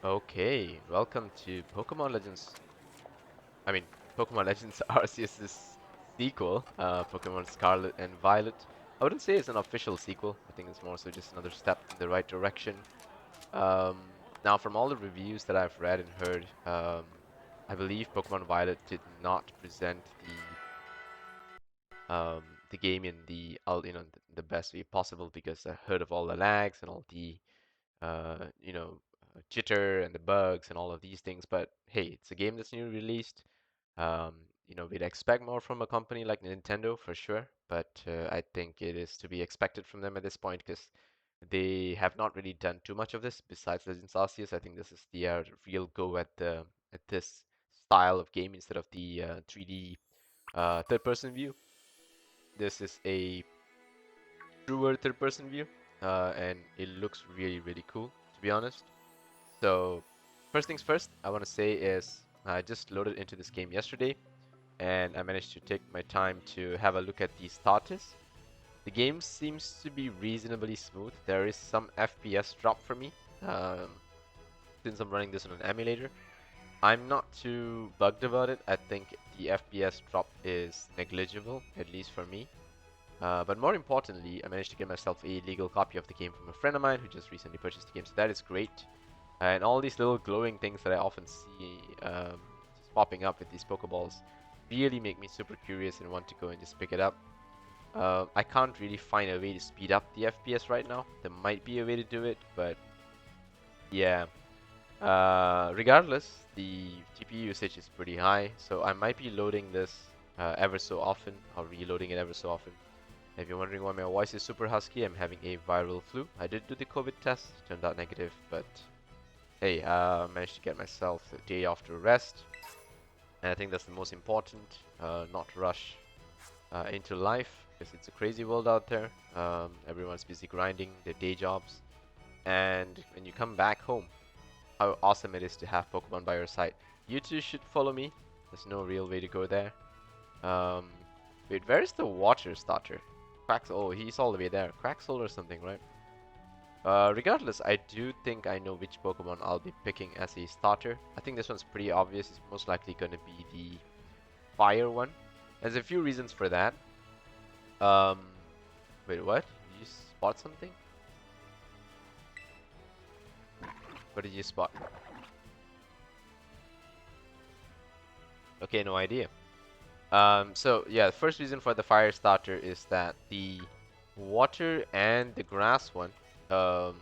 Okay, welcome to Pokemon Legends. I mean, Pokemon Legends Arceus's sequel, Pokemon Scarlet and Violet. I wouldn't say it's an official sequel. I think it's more so just another step in the right direction. Um, Now, from all the reviews that I've read and heard, I believe Pokemon Violet did not present the game in the best way possible because I heard of all the lags and all the uh, you know, jitter and the bugs and all of these things. But hey, it's a game that's newly released. Um, we'd expect more from a company like Nintendo for sure, but I think it is to be expected from them at this point because they have not really done too much of this besides Legends Arceus. I think this is their real go at this style of game instead of the 3D third-person view. This is a truer third-person view, and it looks really, really cool, to be honest. So, first things first, I want to say is I just loaded into this game yesterday, and I managed to take my time to have a look at the status. The game seems to be reasonably smooth. There is some FPS drop for me, um, since I'm running this on an emulator. I'm not too bugged about it. I think the FPS drop is negligible, at least for me. But more importantly, I managed to get myself a legal copy of the game from a friend of mine who just recently purchased the game, so that is great. And all these little glowing things that I often see just popping up with these Pokeballs really make me super curious and want to go and just pick it up. I can't really find a way to speed up the FPS right now. There might be a way to do it, but yeah. Regardless, the GPU usage is pretty high, so I might be loading this ever so often, or reloading it ever so often. If you're wondering why my voice is super husky, I'm having a viral flu. I did do the COVID test, turned out negative, but hey, managed to get myself a day off to rest, and I think that's the most important. Not to rush into life because it's a crazy world out there. Everyone's busy grinding their day jobs, and when you come back home, how awesome it is to have Pokemon by your side. You two should follow me. There's no real way to go there. Um, Wait, where is the water starter? Quacks. Oh, he's all the way there. Quaxol or something, right? Regardless, I do think I know which Pokemon I'll be picking as a starter. I think this one's pretty obvious. It's most likely going to be the fire one. There's a few reasons for that. Um, Wait, what? Did you spot something? What did you spot? Okay, no idea. So yeah, the first reason for the fire starter is that the water and the grass one um,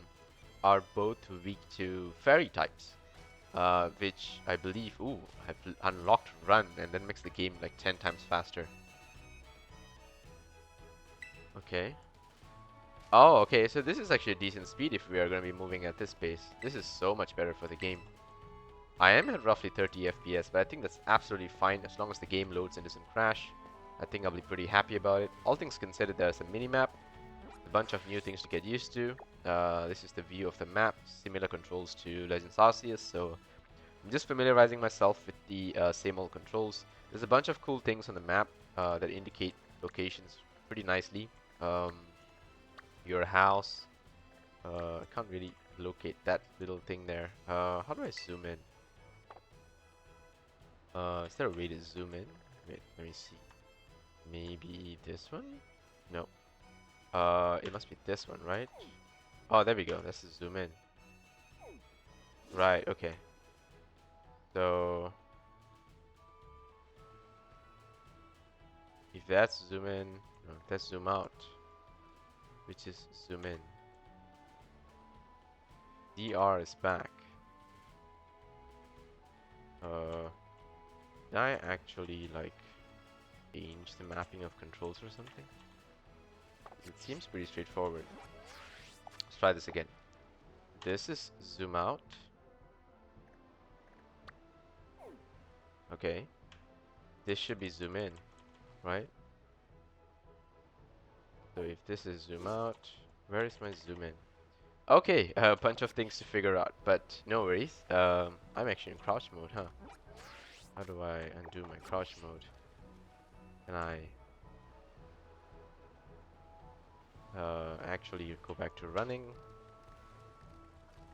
are both weak to fairy types. Which I believe, ooh, I've unlocked Run, and that makes the game like 10 times faster. Okay. Oh, okay, so this is actually a decent speed if we are going to be moving at this pace. This is so much better for the game. I am at roughly 30 FPS, but I think that's absolutely fine as long as the game loads and doesn't crash. I think I'll be pretty happy about it. All things considered, there's a mini-map, a bunch of new things to get used to. This is the view of the map, similar controls to Legends Arceus, so I'm just familiarizing myself with the same old controls. There's a bunch of cool things on the map that indicate locations pretty nicely. Um, your house. I can't really locate that little thing there. How do I zoom in? Is there a way to zoom in? Wait, let me see. Maybe this one? No. It must be this one, right? Oh, there we go. Let's just zoom in. Right, okay. So, if that's zoom in, no, that's zoom out, which is zoom in. DR is back. Did I actually like change the mapping of controls or something? It seems pretty straightforward. Let's try this again. This is zoom out. Okay. This should be zoom in, right? So if this is zoom out, where is my zoom in? Okay, a bunch of things to figure out, but no worries. I'm actually in crouch mode, huh? How do I undo my crouch mode? Can I actually go back to running?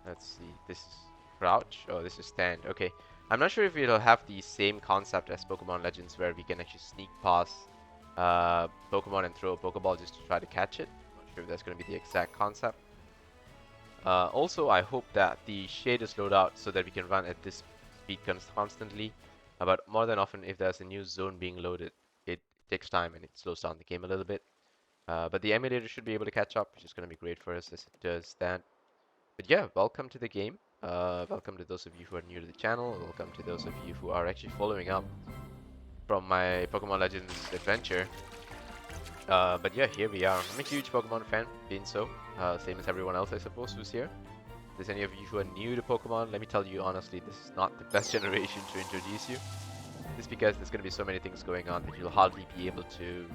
Let's see. This is Crouch? Oh, this is stand. Okay. I'm not sure if it'll have the same concept as Pokemon Legends where we can actually sneak past Pokemon and throw a Pokeball just to try to catch it. Not sure if that's going to be the exact concept. Also, I hope that the shaders load out so that we can run at this speed constantly. But more than often, if there's a new zone being loaded, it takes time and it slows down the game a little bit. But the emulator should be able to catch up, which is going to be great for us as it does that. But yeah, welcome to the game. Welcome to those of you who are new to the channel. Welcome to those of you who are actually following up from my Pokemon Legends adventure. But yeah, here we are. I'm a huge Pokemon fan, being so. Same as everyone else, I suppose, who's here. If there's any of you who are new to Pokemon, let me tell you honestly, this is not the best generation to introduce you. Just because there's going to be so many things going on that you'll hardly be able to,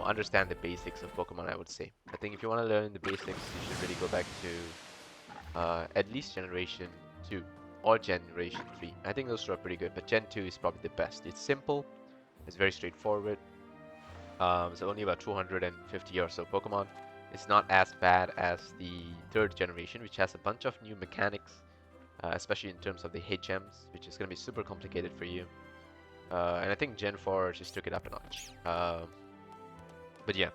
understand the basics of Pokemon, I would say. I think if you want to learn the basics, you should really go back to at least Generation 2 or Generation 3. I think those two are pretty good, but Gen 2 is probably the best. It's simple, it's very straightforward. It's only about 250 or so Pokemon. It's not as bad as the third generation, which has a bunch of new mechanics, especially in terms of the HMs, which is going to be super complicated for you. And I think Gen 4 just took it up a notch. But yeah,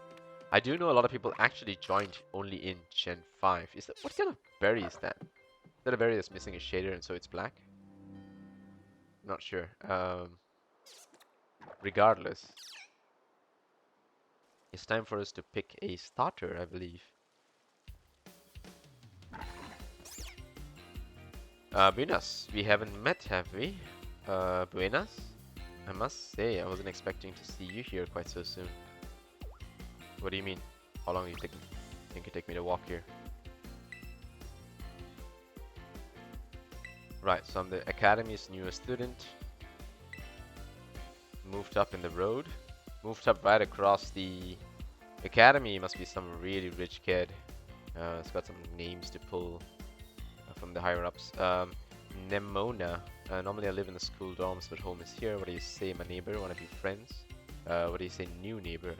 I do know a lot of people actually joined only in Gen 5. Is that, what kind of berry is that? Is that a berry that's missing a shader and so it's black? Not sure. Regardless, it's time for us to pick a starter, I believe. Buenas, we haven't met, have we? Buenas? I must say, I wasn't expecting to see you here quite so soon. What do you mean? How long do you think it take me to walk here? Right, so I'm the Academy's newest student. Moved up in the road. Moved up right across the Academy. Must be some really rich kid. It's got some names to pull from the higher ups. Nemona. Normally I live in the school dorms, but home is here. What do you say, my neighbor? Wanna be friends? What do you say, new neighbor?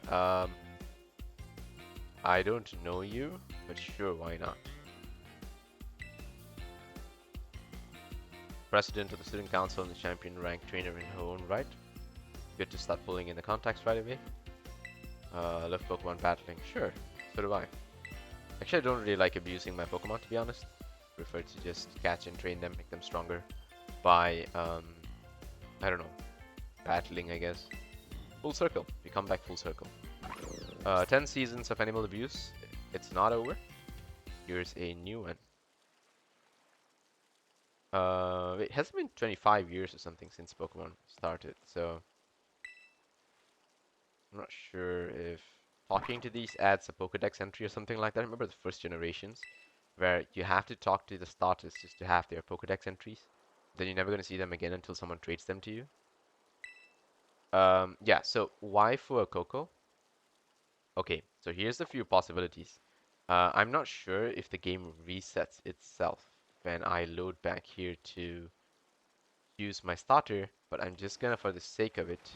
I don't know you, but sure, why not? President of the Student Council and the champion rank trainer in her own right. Good to start pulling in the contacts right away. Love Pokemon battling. Sure, so do I. Actually, I don't really like abusing my Pokemon, to be honest. Prefer to just catch and train them, make them stronger by, I don't know, battling, I guess. Full circle. We come back full circle. 10 seasons of animal abuse. It's not over. Here's a new one. It hasn't been 25 years or something since Pokemon started, so I'm not sure if talking to these adds a Pokedex entry or something like that. Remember the first generations where you have to talk to the starters just to have their Pokedex entries. Then you're never going to see them again until someone trades them to you. Yeah, so why Fuecoco? Okay, so here's a few possibilities. I'm not sure if the game resets itself when I load back here to use my starter, but I'm just gonna, for the sake of it,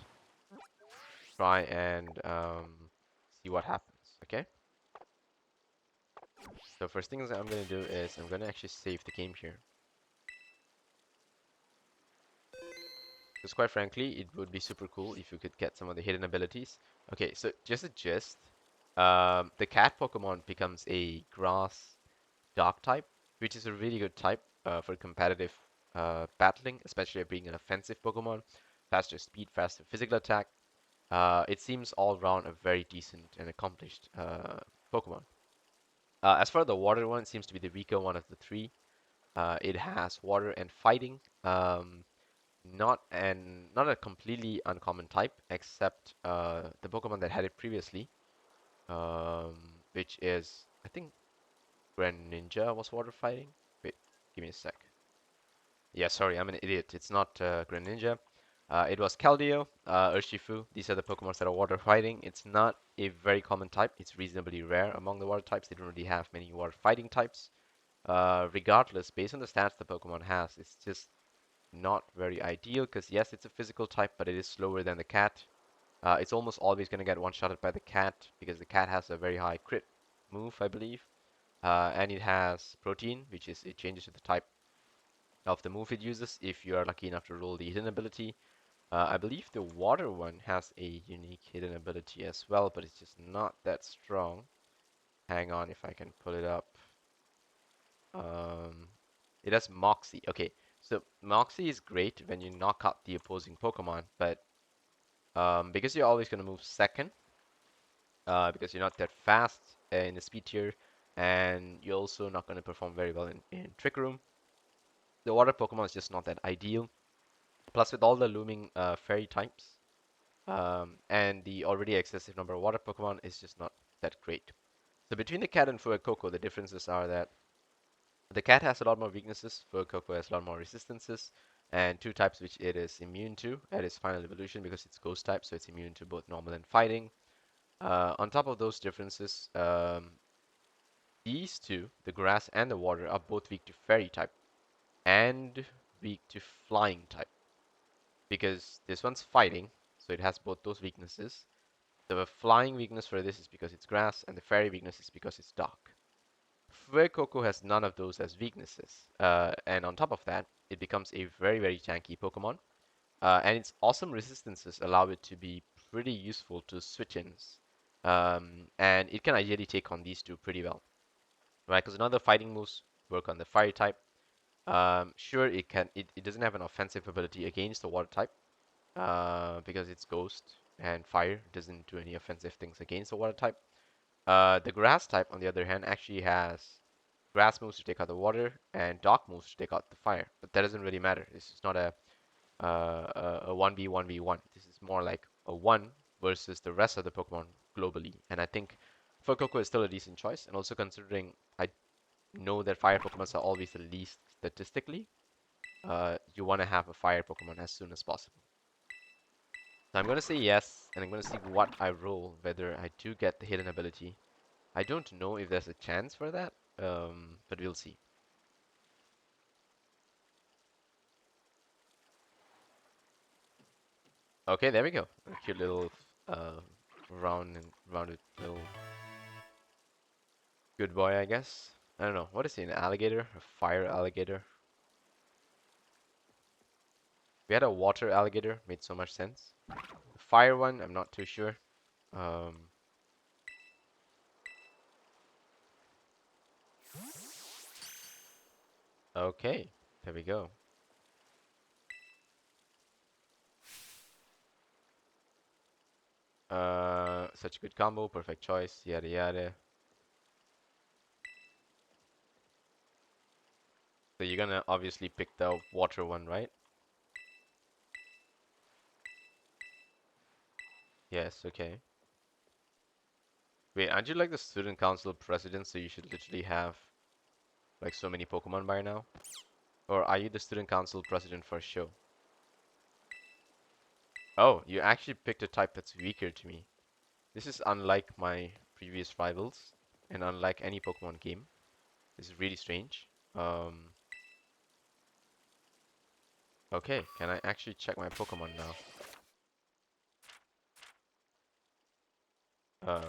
try and see what happens, okay? So first things I'm gonna do is I'm gonna actually save the game here. Because quite frankly, it would be super cool if you could get some of the hidden abilities. Okay, so just a gist. The cat Pokemon becomes a grass Dark type, which is a really good type for competitive battling, especially being an offensive Pokemon. Faster speed, faster physical attack. It seems all around a very decent and accomplished Pokemon. As for the water one, it seems to be the weaker one of the three. It has water and fighting. Not a completely uncommon type, except the Pokemon that had it previously, which is, I think, Greninja was water fighting. Wait, give me a sec. Yeah, sorry, I'm an idiot. It's not Greninja. It was Keldeo, Urshifu. These are the Pokemon that are water fighting. It's not a very common type. It's reasonably rare among the water types. They don't really have many water fighting types. Regardless, based on the stats the Pokemon has, it's just not very ideal because yes, it's a physical type, but it is slower than the cat. It's almost always going to get one-shotted by the cat because the cat has a very high crit move, I believe. And it has protein, which is it changes to the type of the move it uses if you are lucky enough to roll the hidden ability. I believe the water one has a unique hidden ability as well, but it's just not that strong. Hang on if I can pull it up. Um, it has Moxie. Okay, so Moxie is great when you knock out the opposing Pokemon, but because you're always going to move second, because you're not that fast in the speed tier, and you're also not going to perform very well in Trick Room, the water Pokemon is just not that ideal. Plus, with all the looming fairy types, and the already excessive number of water Pokemon is just not that great. So between the cat and Fuecoco, the differences are that the cat has a lot more weaknesses, Fuecoco has a lot more resistances, and two types which it is immune to at its final evolution because it's ghost type, so it's immune to both normal and fighting. On top of those differences, these two, the grass and the water, are both weak to fairy type and weak to flying type because this one's fighting, so it has both those weaknesses. The flying weakness for this is because it's grass, and the fairy weakness is because it's dark. Fuecoco has none of those as weaknesses, and on top of that, it becomes a very, very tanky Pokemon, and its awesome resistances allow it to be pretty useful to switch-ins, and it can ideally take on these two pretty well, right? Because none of the fighting moves work on the fire type. Sure, it doesn't have an offensive ability against the water type, because it's ghost and fire doesn't do any offensive things against the water type. The grass type, on the other hand, actually has grass moves to take out the water and dark moves to take out the fire. But that doesn't really matter. This is not a 1v1v1. This is more like a 1 versus the rest of the Pokemon globally. And I think Fuecoco is still a decent choice. And also considering I know that fire Pokemon are always the least statistically, you want to have a fire Pokemon as soon as possible. So I'm going to say yes, and I'm going to see what I roll, whether I do get the hidden ability. I don't know if there's a chance for that, but we'll see. Okay, there we go. A cute little uh, rounded little good boy, I guess. I don't know. What is he, an alligator? A fire alligator? We had a water alligator, made so much sense. The fire one, I'm not too sure. Um, okay, there we go. Such a good combo, perfect choice, yada yada. So you're gonna obviously pick the water one, right? Yes, okay. Wait, aren't you like the student council president, so you should literally have like so many Pokemon by now? Or are you the student council president for a show? Oh, you actually picked a type that's weaker to me. This is unlike my previous rivals, and unlike any Pokemon game. This is really strange. Okay, can I actually check my Pokemon now?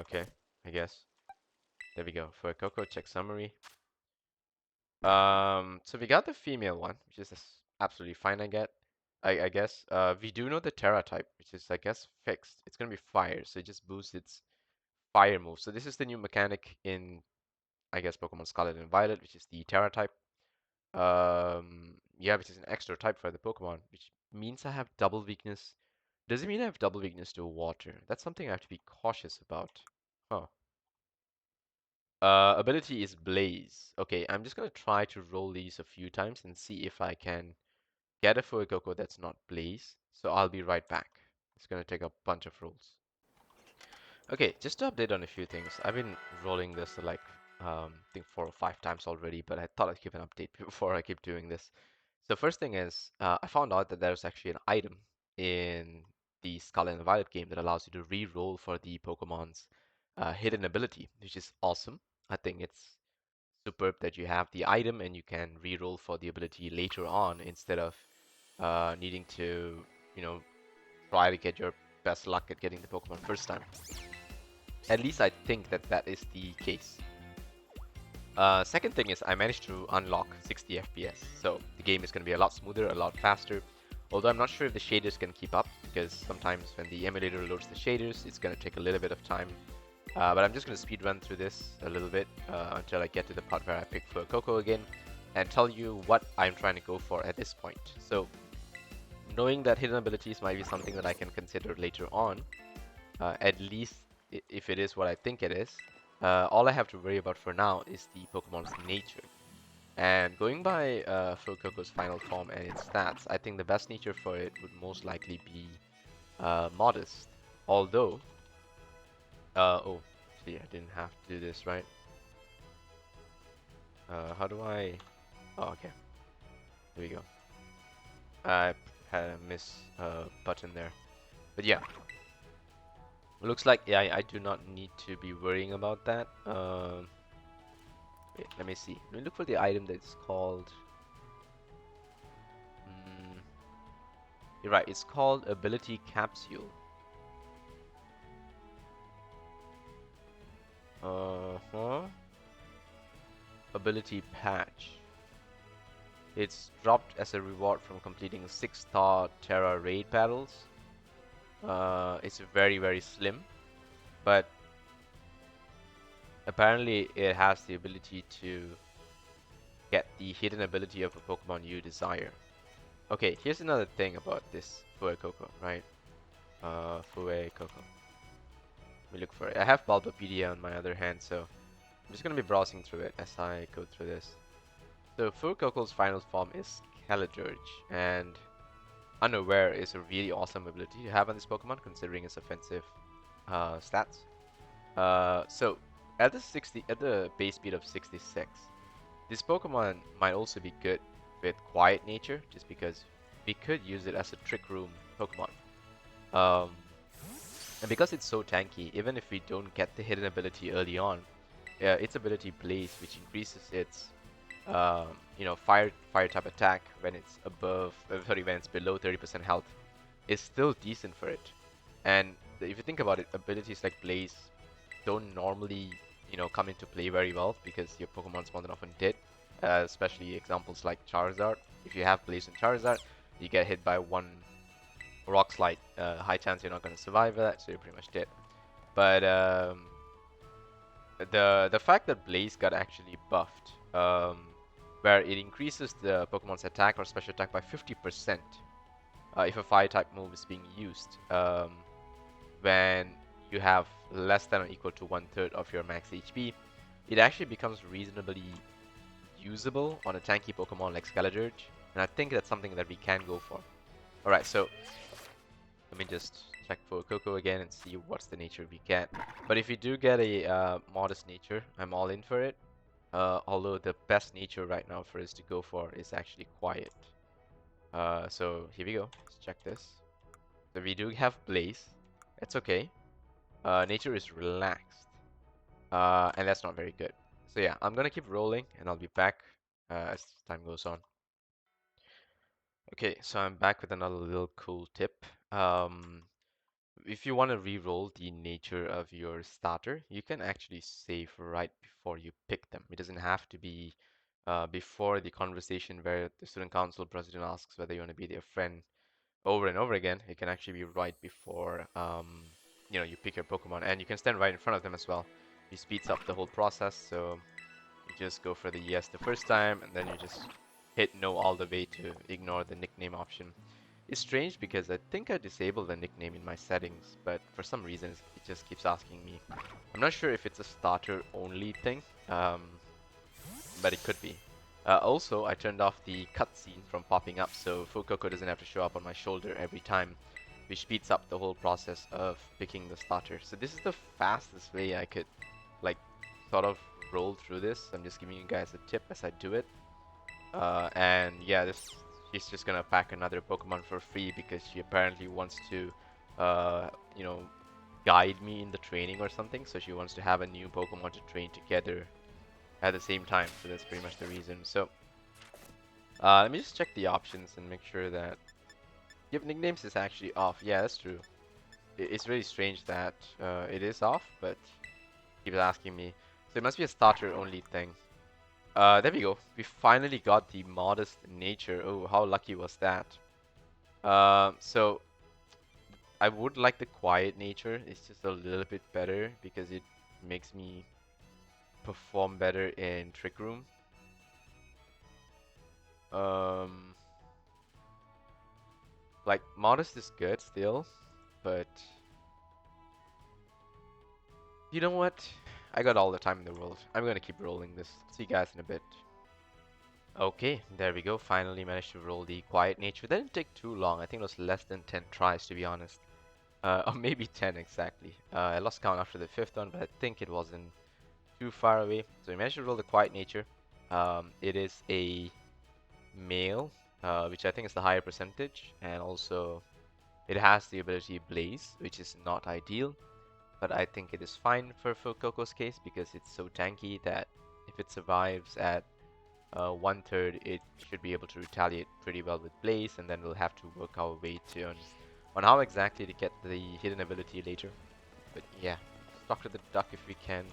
Okay, I guess. There we go. For Coco, check summary. So we got the female one, which is absolutely fine, I guess. We do know the Terra type, which is, I guess, fixed. It's gonna be fire, so it just boosts its fire move. So this is the new mechanic in, I guess, Pokemon Scarlet and Violet, which is the Terra type. Yeah, which is an extra type for the Pokemon, which means I have double weakness. Does it mean I have double weakness to water? That's something I have to be cautious about. Huh. Ability is Blaze. Okay, I'm just gonna try to roll these a few times and see if I can get a Fuecoco that's not Blaze. So I'll be right back. It's gonna take a bunch of rolls. Okay, just to update on a few things. I've been rolling this like I think 4 or 5 times already, but I thought I'd give an update before I keep doing this. So first thing is, I found out that there's actually an item in the Scarlet and Violet game that allows you to re-roll for the Pokemon's hidden ability, which is awesome. I think it's superb that you have the item and you can re-roll for the ability later on instead of needing to, you know, try to get your best luck at getting the Pokemon first time. At least I think that that is the case. Second thing is I managed to unlock 60 FPS, so the game is going to be a lot smoother, a lot faster. Although I'm not sure if the shaders can keep up, because sometimes when the emulator loads the shaders, it's going to take a little bit of time. But I'm just going to speed run through this a little bit until I get to the part where I pick Fuecoco again and tell you what I'm trying to go for at this point. So, knowing that hidden abilities might be something that I can consider later on, at least if it is what I think it is, all I have to worry about for now is the Pokemon's nature. And going by Fuecoco's final form and its stats, I think the best nature for it would most likely be modest. Although, oh, see, I didn't have to do this, right? How do I? Oh, okay. Here we go. I had a miss button there. But yeah, looks like yeah, I do not need to be worrying about that. Wait, let me see. Let me look for the item that's called. Mm, you're right. It's called Ability Capsule. Uh-huh. Ability Patch. It's dropped as a reward from completing 6-star Terra raid battles. It's very slim, but apparently it has the ability to get the hidden ability of a Pokemon you desire. Okay, here's another thing about this Fuecoco, right? Fuecoco. Let me look for it. I have Bulbapedia on my other hand, so I'm just gonna be browsing through it as I go through this. So Fuecoco's final form is Caledurge, and Unaware is a really awesome ability to have on this Pokemon, considering its offensive stats. So at the base speed of 66, this Pokemon might also be good with Quiet Nature, just because we could use it as a Trick Room Pokemon. Um, and because it's so tanky, even if we don't get the hidden ability early on, its ability Blaze, which increases its fire type attack when it's when it's below 30% health, is still decent for it. And if you think about it, abilities like Blaze don't normally, come into play very well because your Pokemon more than often dead. Especially examples like Charizard. If you have Blaze and Charizard, you get hit by one Rock Slide. High chance you're not going to survive that, so you're pretty much dead. But the fact that Blaze got actually buffed, where it increases the Pokemon's attack or special attack by 50% if a fire type move is being used, when you have less than or equal to 1/3 of your max HP, it actually becomes reasonably usable on a tanky Pokemon like Skeleturge, and I think that's something that we can go for. Alright, so let me just check for Coco again and see what's the nature we get. But if we do get a modest nature, I'm all in for it. Although the best nature right now for us to go for is actually quiet. So here we go. Let's check this. So we do have Blaze. That's okay. Nature is relaxed. And that's not very good. So yeah, I'm gonna keep rolling and I'll be back as time goes on. Okay, so I'm back with another little cool tip. If you want to re-roll the nature of your starter, you can actually save right before you pick them. It doesn't have to be before the conversation where the student council president asks whether you want to be their friend over and over again. It can actually be right before you pick your Pokemon, and you can stand right in front of them as well. It speeds up the whole process, so you just go for the yes the first time, and then you just hit no all the way to ignore the nickname option. It's strange because I think I disabled the nickname in my settings, but for some reason it just keeps asking me. I'm not sure if it's a starter only thing, but it could be. Also, I turned off the cutscene from popping up, so Fuecoco doesn't have to show up on my shoulder every time, which speeds up the whole process of picking the starter. So this is the fastest way I could, like, sort of roll through this. I'm just giving you guys a tip as I do it. And yeah, she's just gonna pack another Pokemon for free because she apparently wants to, uh, you know, guide me in the training or something. So she wants to have a new Pokemon to train together at the same time. So that's pretty much the reason. So let me just check the options and make sure that yep, nicknames is actually off. Yeah, that's true. It's really strange that it is off, but keeps asking me. So it must be a starter only thing. There we go. We finally got the modest nature. Oh, how lucky was that? So I would like the quiet nature. It's just a little bit better because it makes me perform better in Trick Room. Um, like modest is good still, but you know what? I got all the time in the world. I'm gonna keep rolling this. See you guys in a bit. Okay, there we go. Finally managed to roll the quiet nature. That didn't take too long. I think it was less than 10 tries to be honest. Or maybe 10 exactly. I lost count after the fifth one, but I think it wasn't too far away. So we managed to roll the quiet nature. It is a male, which I think is the higher percentage, and also it has the ability Blaze, which is not ideal, but I think it is fine for Coco's case because it's so tanky that if it survives at 1/3, it should be able to retaliate pretty well with Blaze, and then we'll have to work our way to on how exactly to get the hidden ability later. But yeah, let's talk to the duck if we can.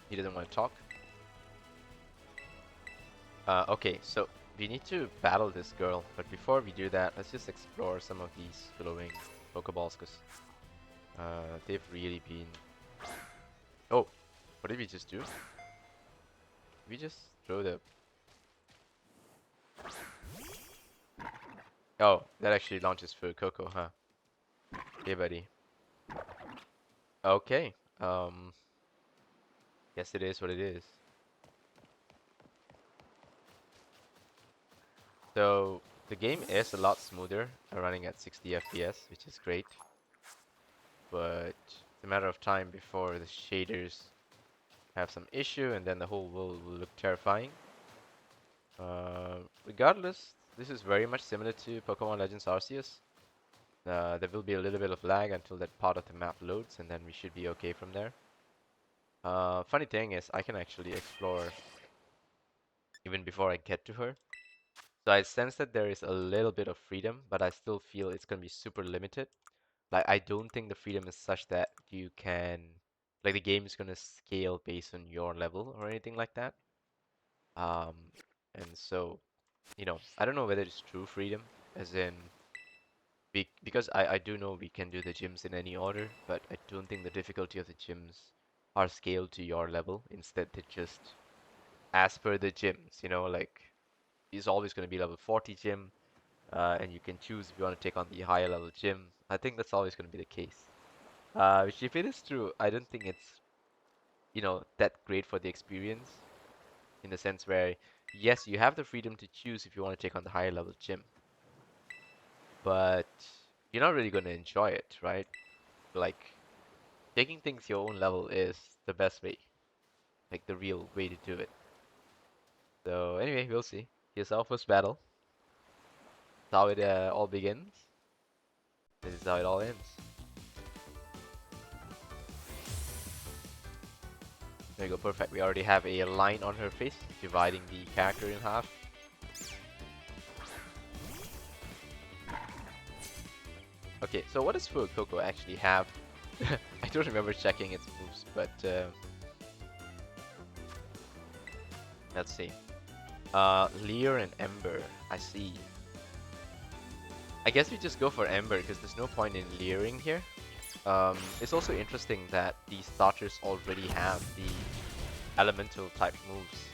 He doesn't want to talk. Okay, so we need to battle this girl, but before we do that, let's just explore some of these glowing Pokeballs, because they've really been... Oh, what did we just do? Did we just throw the... Oh, that actually launches for Coco, huh? Hey, buddy. Okay, guess it is what it is. So, the game is a lot smoother, running at 60 FPS, which is great. But it's a matter of time before the shaders have some issue, and then the whole world will look terrifying. Regardless, this is very much similar to Pokemon Legends Arceus. There will be a little bit of lag until that part of the map loads, and then we should be okay from there. Funny thing is, I can actually explore even before I get to her. So I sense that there is a little bit of freedom, but I still feel it's gonna be super limited. Like, I don't think the freedom is such that you can, like, the game is gonna scale based on your level or anything like that. Um, and so, I don't know whether it's true freedom, as in, because I do know we can do the gyms in any order, but I don't think the difficulty of the gyms are scaled to your level. Instead, they're just as per the gyms, like, it's always going to be level 40 gym, and you can choose if you want to take on the higher level gym. I think that's always going to be the case. Which, if it is true, I don't think it's, that great for the experience, in the sense where, yes, you have the freedom to choose if you want to take on the higher level gym, but you're not really going to enjoy it, right? Like, taking things your own level is the best way, like the real way to do it. So anyway, we'll see. Here's our first battle. That's how it all begins. This is how it all ends. There you go, perfect. We already have a line on her face, dividing the character in half. Okay, so what does Fuecoco actually have? I don't remember checking its moves, but let's see. Leer and Ember, I see. I guess we just go for Ember because there's no point in leering here. It's also interesting that these starters already have the elemental type moves,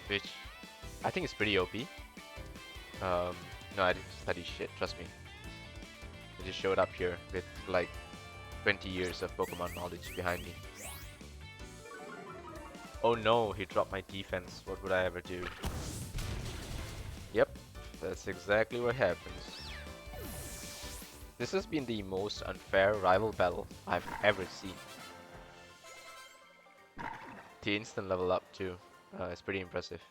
which I think is pretty OP. No, I didn't study shit, trust me. I just showed up here with like 20 years of Pokemon knowledge behind me. Oh no, he dropped my defense. What would I ever do? Yep, that's exactly what happens. This has been the most unfair rival battle I've ever seen. The instant level up too. It's pretty impressive.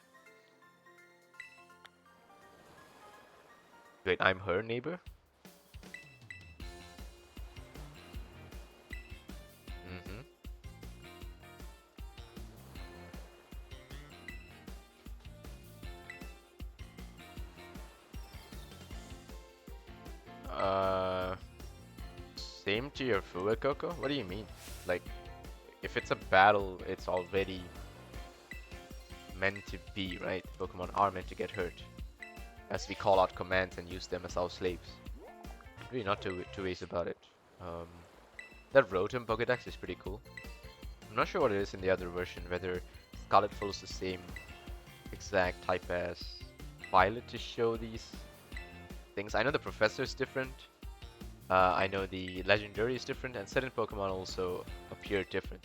Wait, I'm her neighbor? Mm-hmm. Uh, Same to your Fuecoco? What do you mean? Like, if it's a battle, it's already meant to be, right? Pokemon are meant to get hurt, as we call out commands and use them as our slaves. Really not two ways about it. Um, that Rotom Pokedex is pretty cool. I'm not sure what it is in the other version, whether Scarlet follows the same exact type as Violet to show these things. I know the Professor is different. I know the Legendary is different, and certain Pokemon also appear different.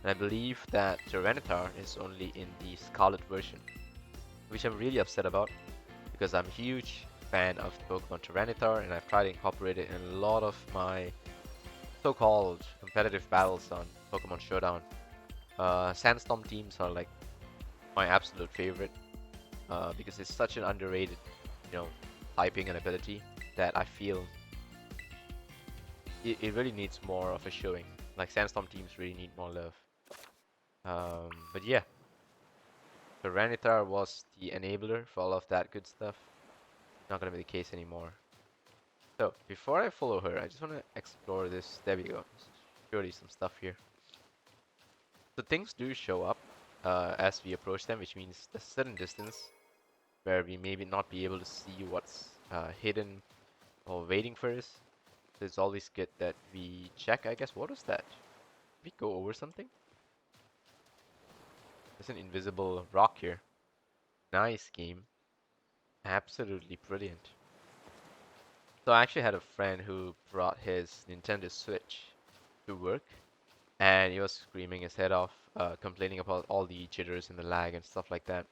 And I believe that Tyranitar is only in the Scarlet version, which I'm really upset about because I'm a huge fan of the Pokemon Tyranitar, and I've tried to incorporate it in a lot of my so-called competitive battles on Pokemon Showdown. Sandstorm teams are like my absolute favorite because it's such an underrated, you know, typing and ability that I feel it really needs more of a showing. Like Sandstorm teams really need more love. But yeah, Tyranitar was the enabler for all of that good stuff. Not gonna be the case anymore. So before I follow her, I just want to explore this. There we go. Surely some stuff here. So things do show up as we approach them, which means a certain distance where we maybe not be able to see what's hidden or waiting for us. So it's always good that we check, I guess. What was that? Did we go over something? There's an invisible rock here. Nice game. Absolutely brilliant. So I actually had a friend who brought his Nintendo Switch to work, and he was screaming his head off, complaining about all the jitters and the lag and stuff like that.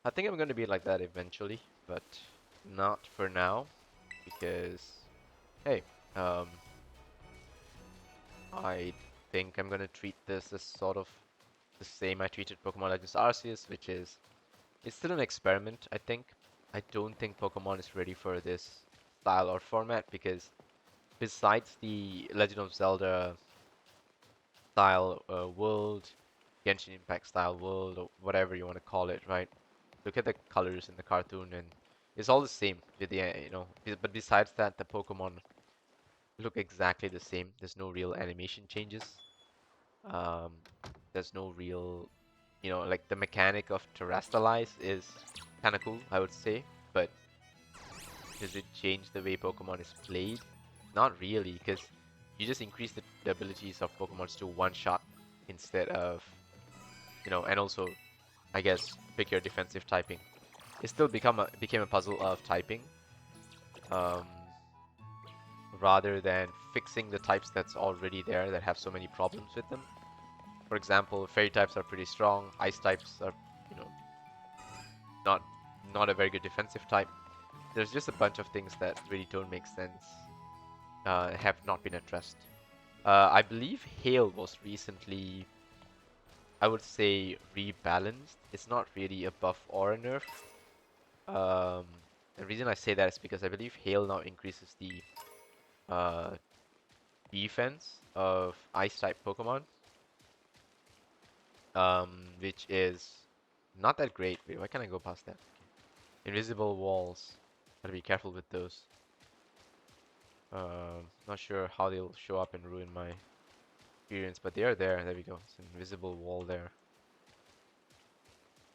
I think I'm going to be like that eventually, but not for now, because, hey, um, I think I'm going to treat this as sort of the same I treated Pokemon Legends Arceus, which is, it's still an experiment, I think. I don't think Pokemon is ready for this style or format, because besides the Legend of Zelda style world, Genshin Impact style world, or whatever you want to call it, right? Look at the colors in the cartoon, and it's all the same with the, but besides that, the Pokemon look exactly the same. There's no real animation changes. Um, there's no real, like the mechanic of Terastallize is kind of cool, I would say, but does it change the way Pokemon is played? Not really, because you just increase the abilities of Pokemon to one shot instead of, and also, I guess, pick your defensive typing. It still became a puzzle of typing, um, rather than fixing the types that's already there that have so many problems with them. For example, fairy types are pretty strong. Ice types are, you know, not not a very good defensive type. There's just a bunch of things that really don't make sense, have not been addressed. I believe Hail was recently, I would say, rebalanced. It's not really a buff or a nerf. Um, the reason I say that is because I believe Hail now increases the uh, defense of Ice type Pokemon, which is not that great. Wait, why can't I go past that? Invisible walls. Gotta be careful with those. Not sure how they'll show up and ruin my experience, but they are there. There we go. It's an invisible wall there.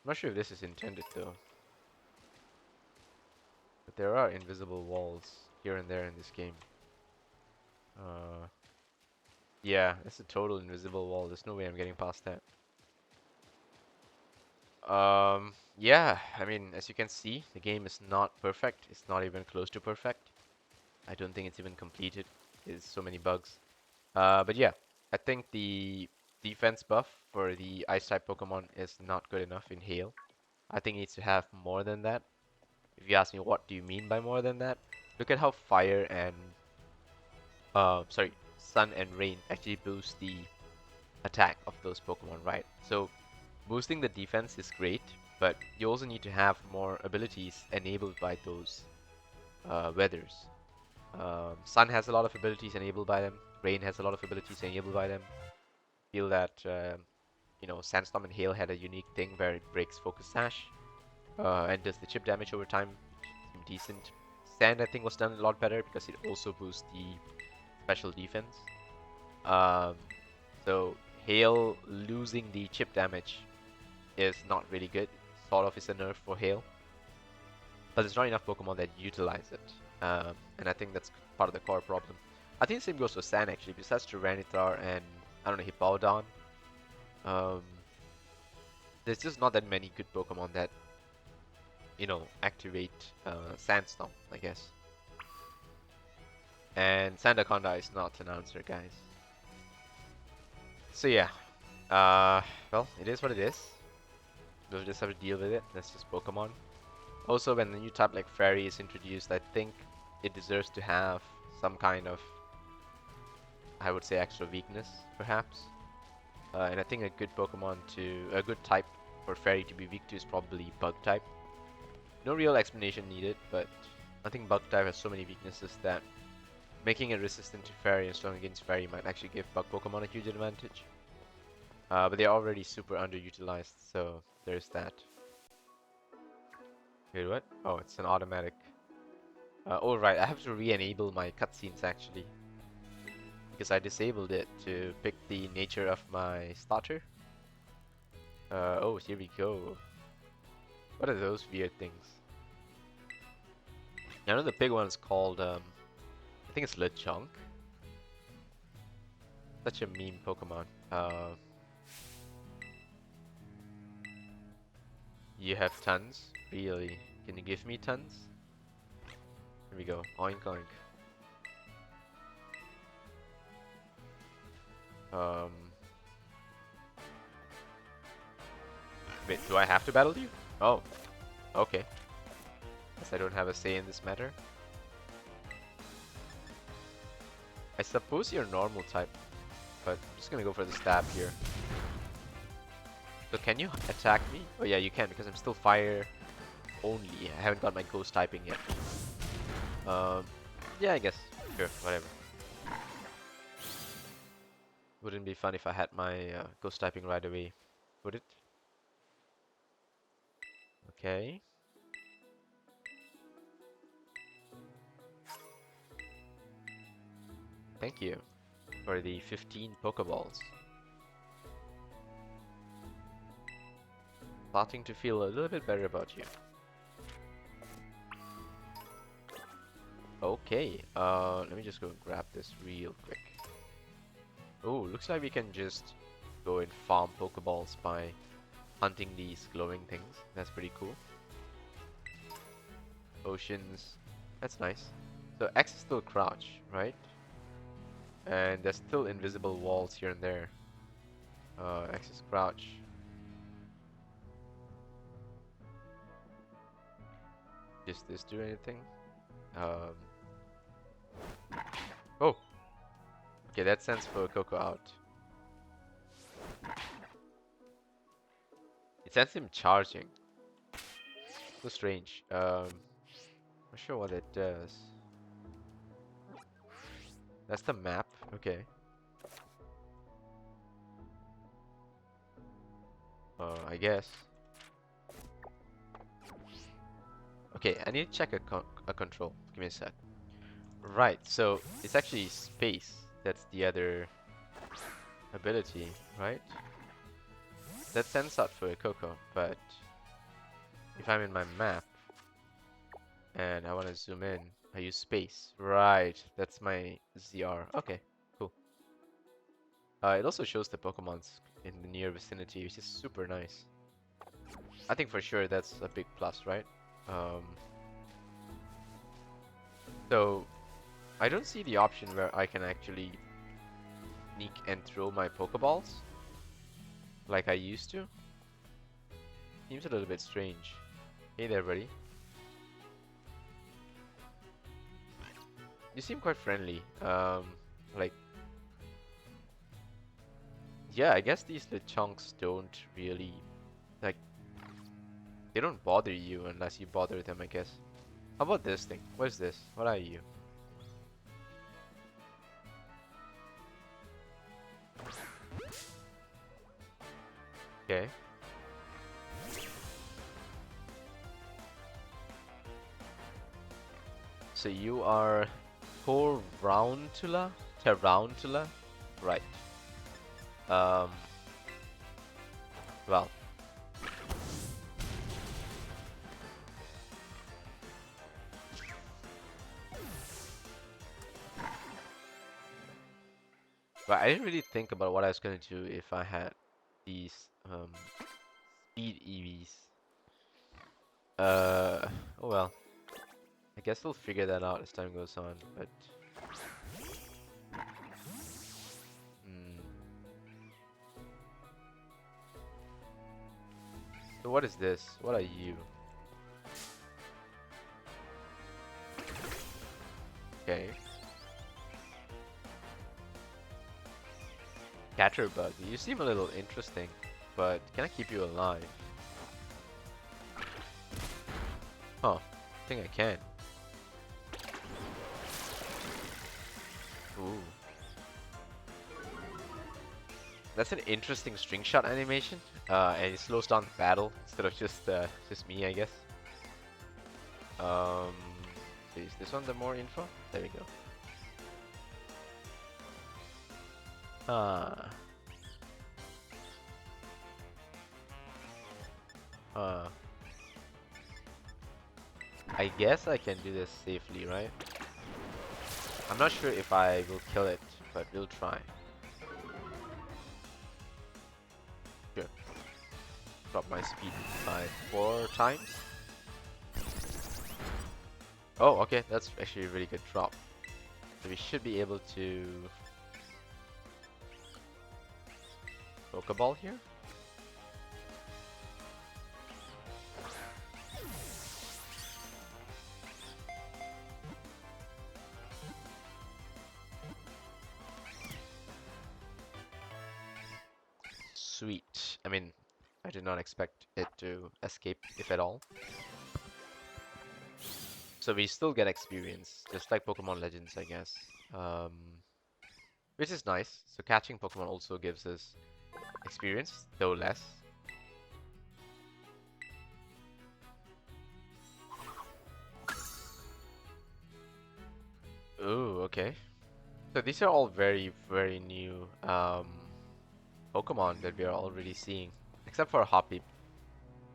I'm not sure if this is intended though, but there are invisible walls here and there in this game. Uh, yeah, it's a total invisible wall. There's no way I'm getting past that. Yeah, I mean, as you can see, the game is not perfect. It's not even close to perfect. I don't think it's even completed. There's so many bugs. But yeah, I think the defense buff for the Ice type Pokemon is not good enough in Hail. I think it needs to have more than that. If you ask me what do you mean by more than that, look at how Fire and sorry, Sun and Rain actually boost the attack of those Pokemon, right? So boosting the defense is great, but you also need to have more abilities enabled by those weathers. Sun has a lot of abilities enabled by them. Rain has a lot of abilities enabled by them. Feel that Sandstorm and Hail had a unique thing where it breaks Focus Sash and does the chip damage over time, which seemed decent. Sand I think was done a lot better because it also boosts the special defense. Um, so Hail losing the chip damage is not really good. Sort of is a nerf for Hail, but there's not enough Pokemon that utilize it. And I think that's part of the core problem. I think the same goes for Sand actually. Besides Tyranitar and I don't know Hippowdon, um, there's just not that many good Pokemon that activate Sandstorm, I guess. And Sandaconda is not an answer, guys. So yeah, well, it is what it is. We'll just have to deal with it. That's just Pokemon. Also, when the new type like Fairy is introduced, I think it deserves to have some kind of, I would say, extra weakness, perhaps. And I think a good type for Fairy to be weak to is probably Bug type. No real explanation needed, but I think Bug type has so many weaknesses that making it resistant to Fairy and strong against Fairy might actually give Bug Pokemon a huge advantage. But they're already super underutilized, so there's that. Wait, what? Oh, it's an automatic. Oh, right, I have to re-enable my cutscenes actually, because I disabled it to pick the nature of my starter. Oh, here we go. What are those weird things? I know the big one is called, I think it's Lechonk. Such a meme Pokemon. You have tons? Really? Can you give me tons? Here we go. Oink oink. Um. Wait, do I have to battle you? Oh, okay. Guess I don't have a say in this matter. I suppose you're normal type, but I'm just gonna go for the stab here. So can you attack me? Oh yeah, you can because I'm still fire only. I haven't got my ghost typing yet. Yeah, I guess. Sure, whatever. Wouldn't be fun if I had my ghost typing right away, would it? Okay. Thank you for the 15 Pokeballs. Starting to feel a little bit better about you. Okay, let me just go grab this real quick. Oh, looks like we can just go and farm Pokeballs by hunting these glowing things. That's pretty cool. Oceans, that's nice. So X is still crouch, right? And there's still invisible walls here and there. X is crouch. Does this do anything? Um. Oh! Okay, that sends for Coco out. It sends him charging. So strange. Not sure what it does. That's the map. Okay. I guess. Okay, I need to check a control. Give me a sec. Right, so it's actually space. That's the other ability, right? That sends out for a Coco, but if I'm in my map and I want to zoom in, I use space. Right, that's my ZR. Okay, cool. It also shows the Pokemons in the near vicinity, which is super nice. I think for sure that's a big plus, right? Um, so I don't see the option where I can actually sneak and throw my Pokeballs like I used to. Seems a little bit strange. Hey there, buddy. You seem quite friendly. Like, yeah, I guess these Lechonks don't really, like, they don't bother you unless you bother them, I guess. How about this thing? What is this? What are you? Okay. So you are Torrauntula? Terrauntula? Right. Um, well, But I didn't really think about what I was gonna do if I had these speed EVs. Oh well. I guess we'll figure that out as time goes on, but mm. So what is this? What are you? Okay. Catterbug. You seem a little interesting, but can I keep you alive? Huh. I think I can. Ooh. That's an interesting string shot animation. And it slows down the battle instead of just me, I guess. Um, so is this one the more info? There we go. Ah. I guess I can do this safely, right? I'm not sure if I will kill it, but we'll try. Sure. Drop my speed by 4 times. Oh, okay, that's actually a really good drop. So we should be able to Pokeball here. Sweet. I mean, I did not expect it to escape, if at all. So we still get experience, just like Pokemon Legends, I guess. Um, which is nice. So catching Pokemon also gives us experience, though less. Ooh, okay. So these are all very, very new Pokemon that we are already seeing. Except for Hoppy.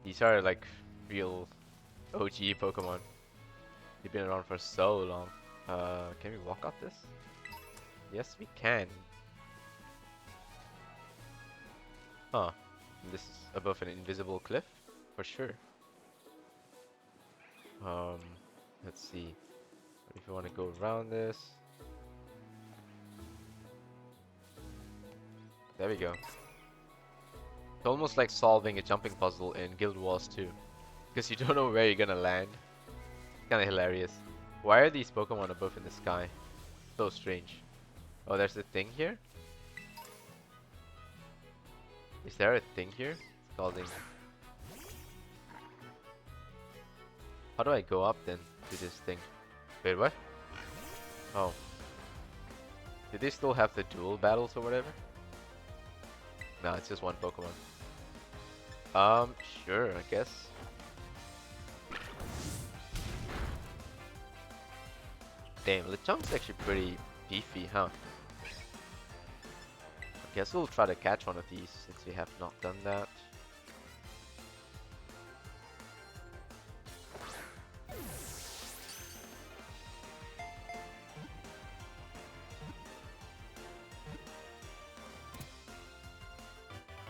These are like real OG Pokemon. They've been around for so long. Can we walk up this? Yes, we can. Huh. This is above an invisible cliff? For sure. Um, let's see. What if you want to go around this? There we go. It's almost like solving a jumping puzzle in Guild Wars 2. Because you don't know where you're gonna land. Kinda hilarious. Why are these Pokemon above in the sky? So strange. Oh, there's a thing here? Is there a thing here? It's causing... How do I go up then to this thing? Wait, what? Oh. Do they still have the dual battles or whatever? No, it's just one Pokemon. Sure, I guess. Damn, Lechonk's actually pretty beefy, huh? I guess we'll try to catch one of these since we have not done that.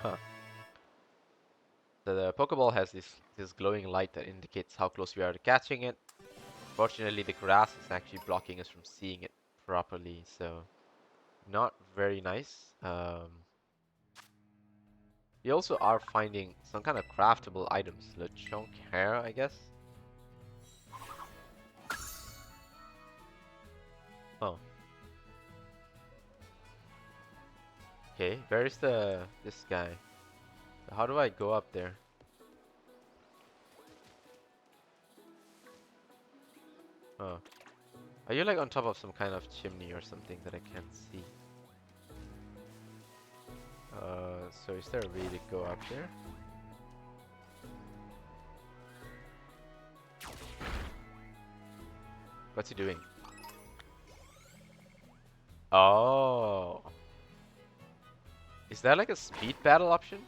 Huh. So the Pokeball has this glowing light that indicates how close we are to catching it. Fortunately, the grass is actually blocking us from seeing it properly, so not very nice. We also are finding some kind of craftable items. Lechonk hair, I guess. Oh. Okay, where's this guy? How do I go up there? Oh. Are you like on top of some kind of chimney or something that I can't see? So is there a way to go up there? What's he doing? Oh. Is that like a speed battle option?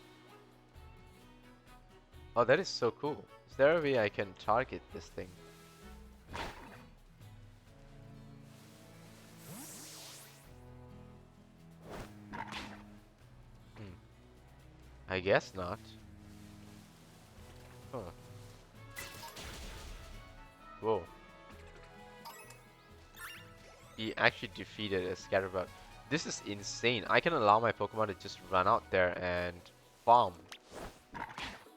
Oh, that is so cool. Is there a way I can target this thing? guess not. Huh. Whoa. He actually defeated a Scatterbug. This is insane. I can allow my Pokemon to just run out there and farm.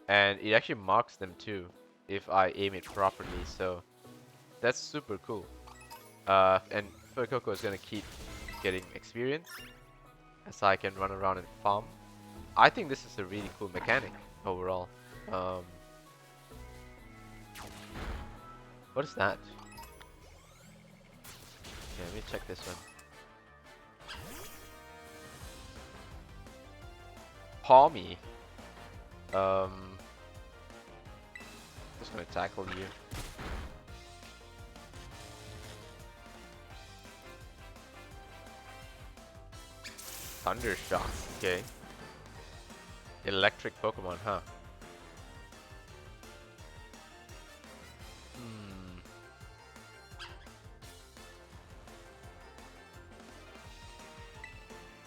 And it actually marks them too, if I aim it properly. So that's super cool. And Fuecoco is gonna keep getting experience as I can run around and farm. I think this is a really cool mechanic overall. Um, what is that? Yeah, let me check this one. Palmy. Just gonna tackle you. Thundershock. Okay. Electric Pokemon, huh? Hmm.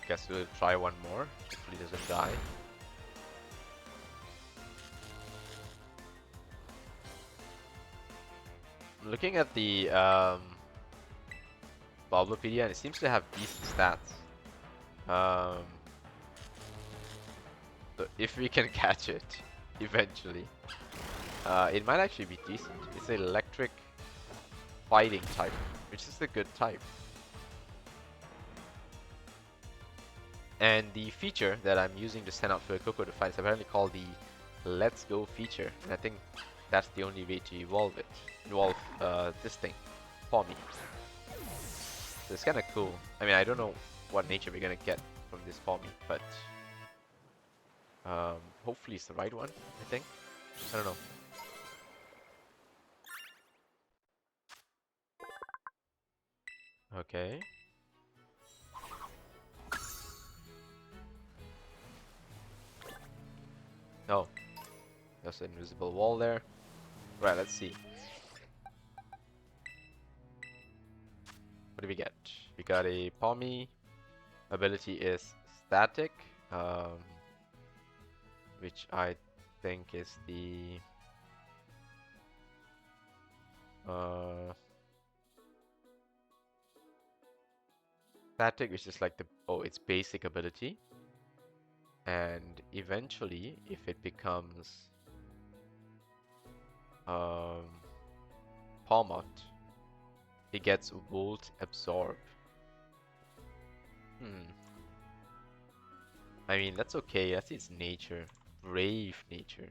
Guess we'll try one more. Hopefully it doesn't die. Looking at the Bulbapedia, and it seems to have decent stats. Um, so if we can catch it eventually, it might actually be decent. It's an electric fighting type, which is a good type. And the feature that I'm using to send out Fuecoco to fight is apparently called the Let's Go feature, and I think that's the only way to evolve it. Evolve this thing, Palmy. So it's kind of cool. I mean, I don't know what nature we're gonna get from this Palmy, but hopefully it's the right one, I think. I don't know. Okay. Oh, there's an invisible wall there. Right, let's see. What do we get? We got a Palmy. Ability is static, which I think is the static, which is like the its basic ability, and eventually, if it becomes Palmot, it gets Volt Absorb. I mean, that's okay. That's its nature. Brave nature.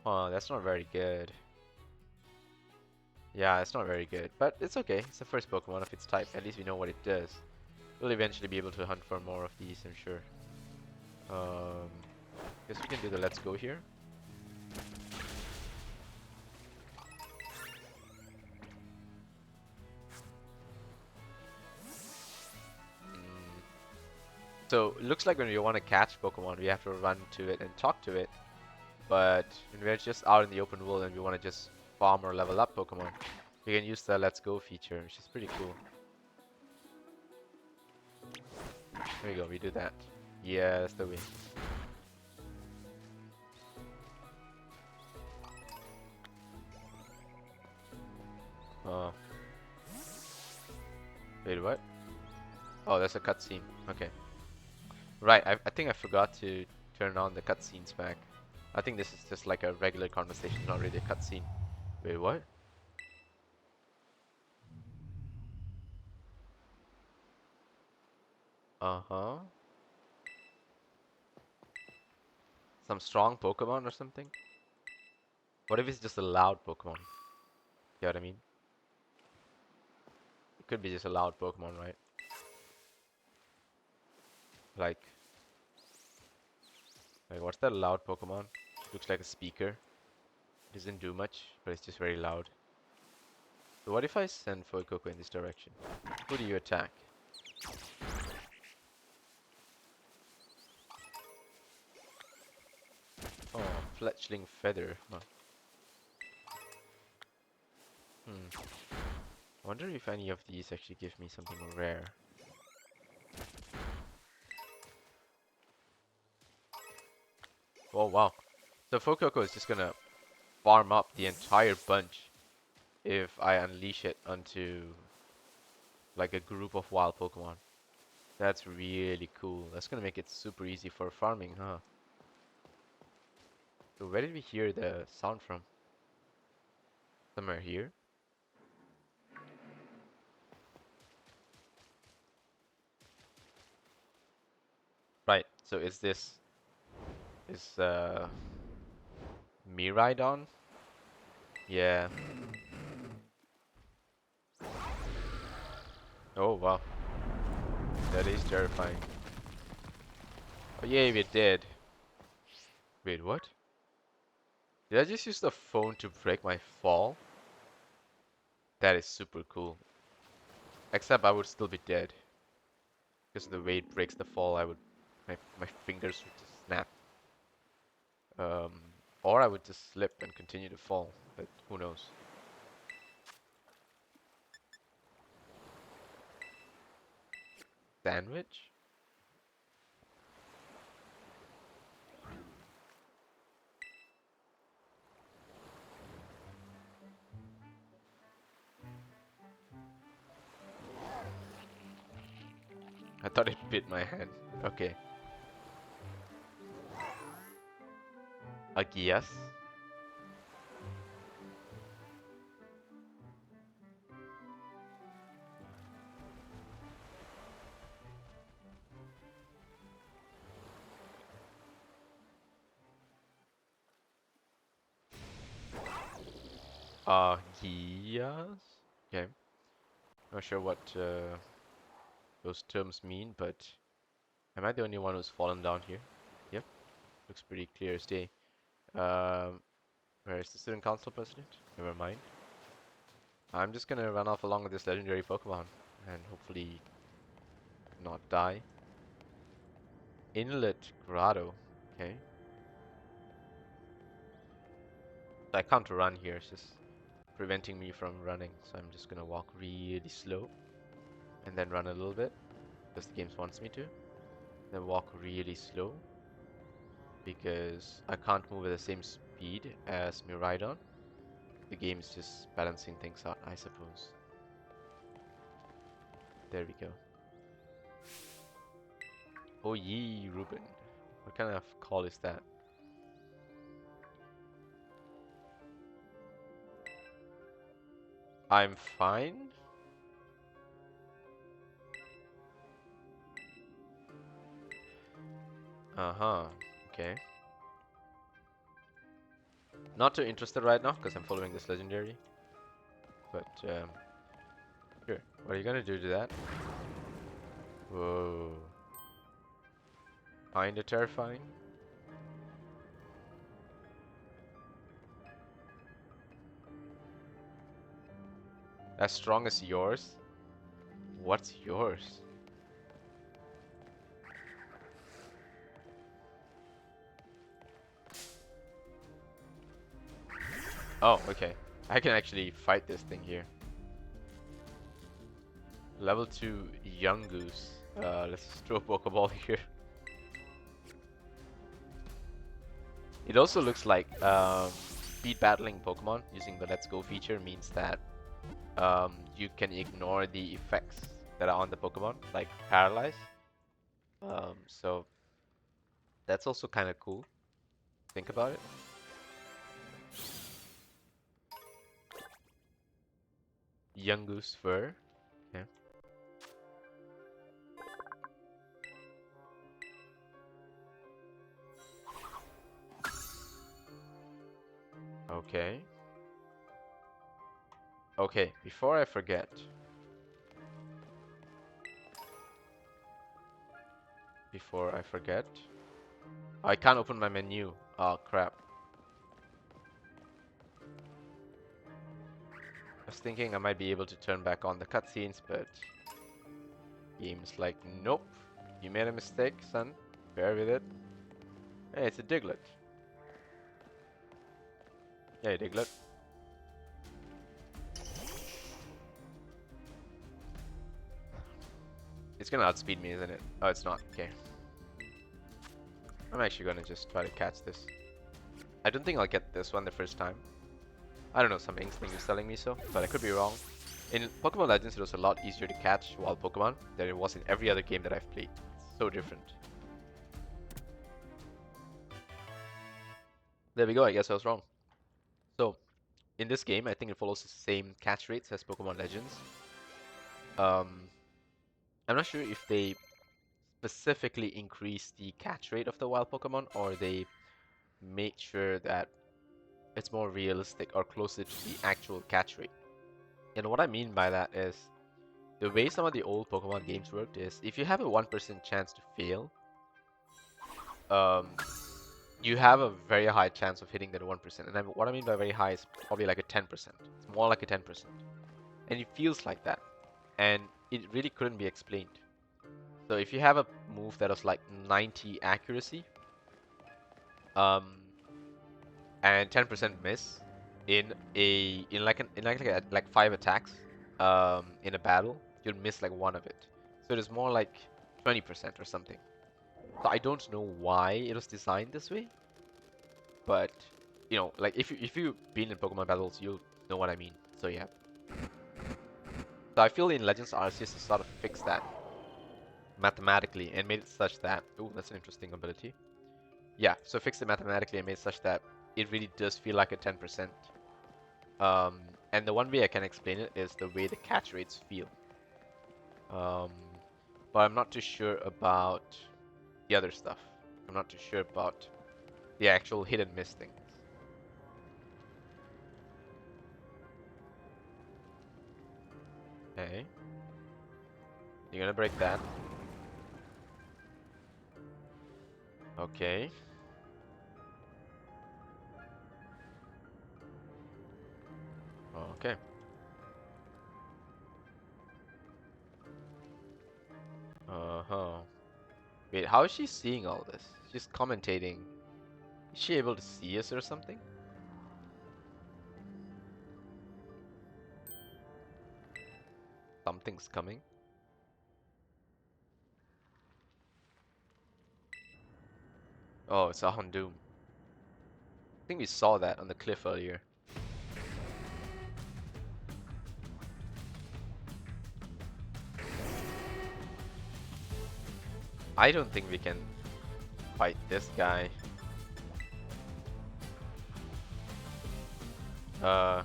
Oh, that's not very good. Yeah, it's not very good. But it's okay. It's the first Pokemon of its type. At least we know what it does. We'll eventually be able to hunt for more of these, I'm sure. Guess we can do the Let's Go here. So, it looks like when we want to catch Pokemon, we have to run to it and talk to it. But when we're just out in the open world and we want to just farm or level up Pokemon, we can use the Let's Go feature, which is pretty cool. There we go, we do that. Yeah, that's the way. Oh. Wait, what? Oh, that's a cutscene. Okay. Right, I think I forgot to turn on the cutscenes back. I think this is just like a regular conversation, not really a cutscene. Wait, what? Uh-huh. Some strong Pokemon or something? What if it's just a loud Pokemon? You know what I mean? It could be just a loud Pokemon, right? Like, what's that loud Pokemon? Looks like a speaker. Doesn't do much, but it's just very loud. So what if I send Fuecoco in this direction? Who do you attack? Oh, Fletchling Feather. Huh. I wonder if any of these actually give me something rare. Oh wow. So Fuecoco is just gonna farm up the entire bunch if I unleash it onto like a group of wild Pokemon. That's really cool. That's gonna make it super easy for farming, huh? So where did we hear the sound from? Somewhere here? Right. So is Miraidon? Yeah. Oh wow. That is terrifying. Oh yay, we did. Wait, what? Did I just use the phone to break my fall? That is super cool. Except I would still be dead. Because the way it breaks the fall, my fingers would just snap. Um, or I would just slip and continue to fall, but who knows? Sandwich? I thought it bit my hand. Okay. Agias? Agias? Okay. Not sure what those terms mean, but am I the only one who's fallen down here? Yep. Looks pretty clear as day. Um, where is the student council president? Never mind. I'm just gonna run off along with this legendary Pokemon and hopefully not die. Inlet Grotto. Okay. I can't run here, it's just preventing me from running. So I'm just gonna walk really slow and then run a little bit because the game wants me to. Then walk really slow because I can't move at the same speed as Miraidon. The game is just balancing things out, I suppose. There we go. Oh yee, Ruben. What kind of call is that? I'm fine? Uh-huh. Okay. Not too interested right now because I'm following this legendary. But, sure. What are you gonna do to that? Whoa. Kinda terrifying. As strong as yours? What's yours? Oh, okay. I can actually fight this thing here. Level 2 Yungoos. Let's just throw a Pokeball here. It also looks like speed battling Pokemon using the Let's Go feature means that you can ignore the effects that are on the Pokemon, like Paralyze. So that's also kind of cool. Think about it. Yungoos fur. Yeah. Okay. Okay, before I forget. Before I forget. I can't open my menu. Oh crap. I was thinking I might be able to turn back on the cutscenes, but game's like, nope. You made a mistake, son. Bear with it. Hey, it's a Diglett. Hey, Diglett. It's gonna outspeed me, isn't it? Oh, it's not. Okay. I'm actually gonna just try to catch this. I don't think I'll get this one the first time. I don't know, some instinct is telling me so, but I could be wrong. In Pokemon Legends, it was a lot easier to catch wild Pokemon than it was in every other game that I've played. It's so different. There we go, I guess I was wrong. So, in this game, I think it follows the same catch rates as Pokemon Legends. Um, I'm not sure if they specifically increase the catch rate of the wild Pokemon or they make sure that it's more realistic or closer to the actual catch rate. And what I mean by that is the way some of the old Pokemon games worked is if you have a 1% chance to fail, um, you have a very high chance of hitting that 1%. And what I mean by very high is probably like a 10%. It's more like a 10%. And it feels like that. And it really couldn't be explained. So if you have a move that was like 90 accuracy, um, and 10% miss in like 5 attacks, in a battle, you'll miss like one of it. So it is more like 20% or something. So I don't know why it was designed this way, but like if you've been in Pokemon battles, you'll know what I mean. So yeah. So I feel in Legends Arceus to sort of fix that mathematically and made it such that, oh, that's an interesting ability. Yeah, so fixed it mathematically and made it such that it really does feel like a 10%. Um, and the one way I can explain it is the way the catch rates feel. Um, but I'm not too sure about the other stuff. I'm not too sure about the actual hit and miss things. Okay. You're gonna break that. Okay. Okay. Uh-huh. Wait, how is she seeing all this? She's commentating. Is she able to see us or something? Something's coming. Oh, it's a Houndoom. I think we saw that on the cliff earlier. I don't think we can fight this guy. Uh,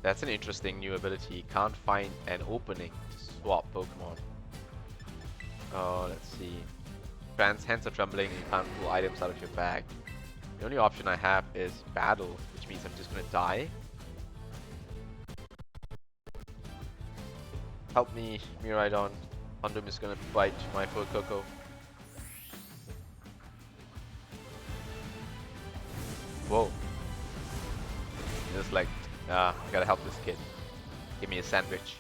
that's an interesting new ability. Can't find an opening to swap Pokemon. Oh, let's see. Fans' hands are trembling and you can't pull items out of your bag. The only option I have is battle, which means I'm just gonna die. Help me, Miraidon. Houndoom is gonna bite my Fuecoco. Whoa. Just like, I gotta help this kid. Give me a sandwich.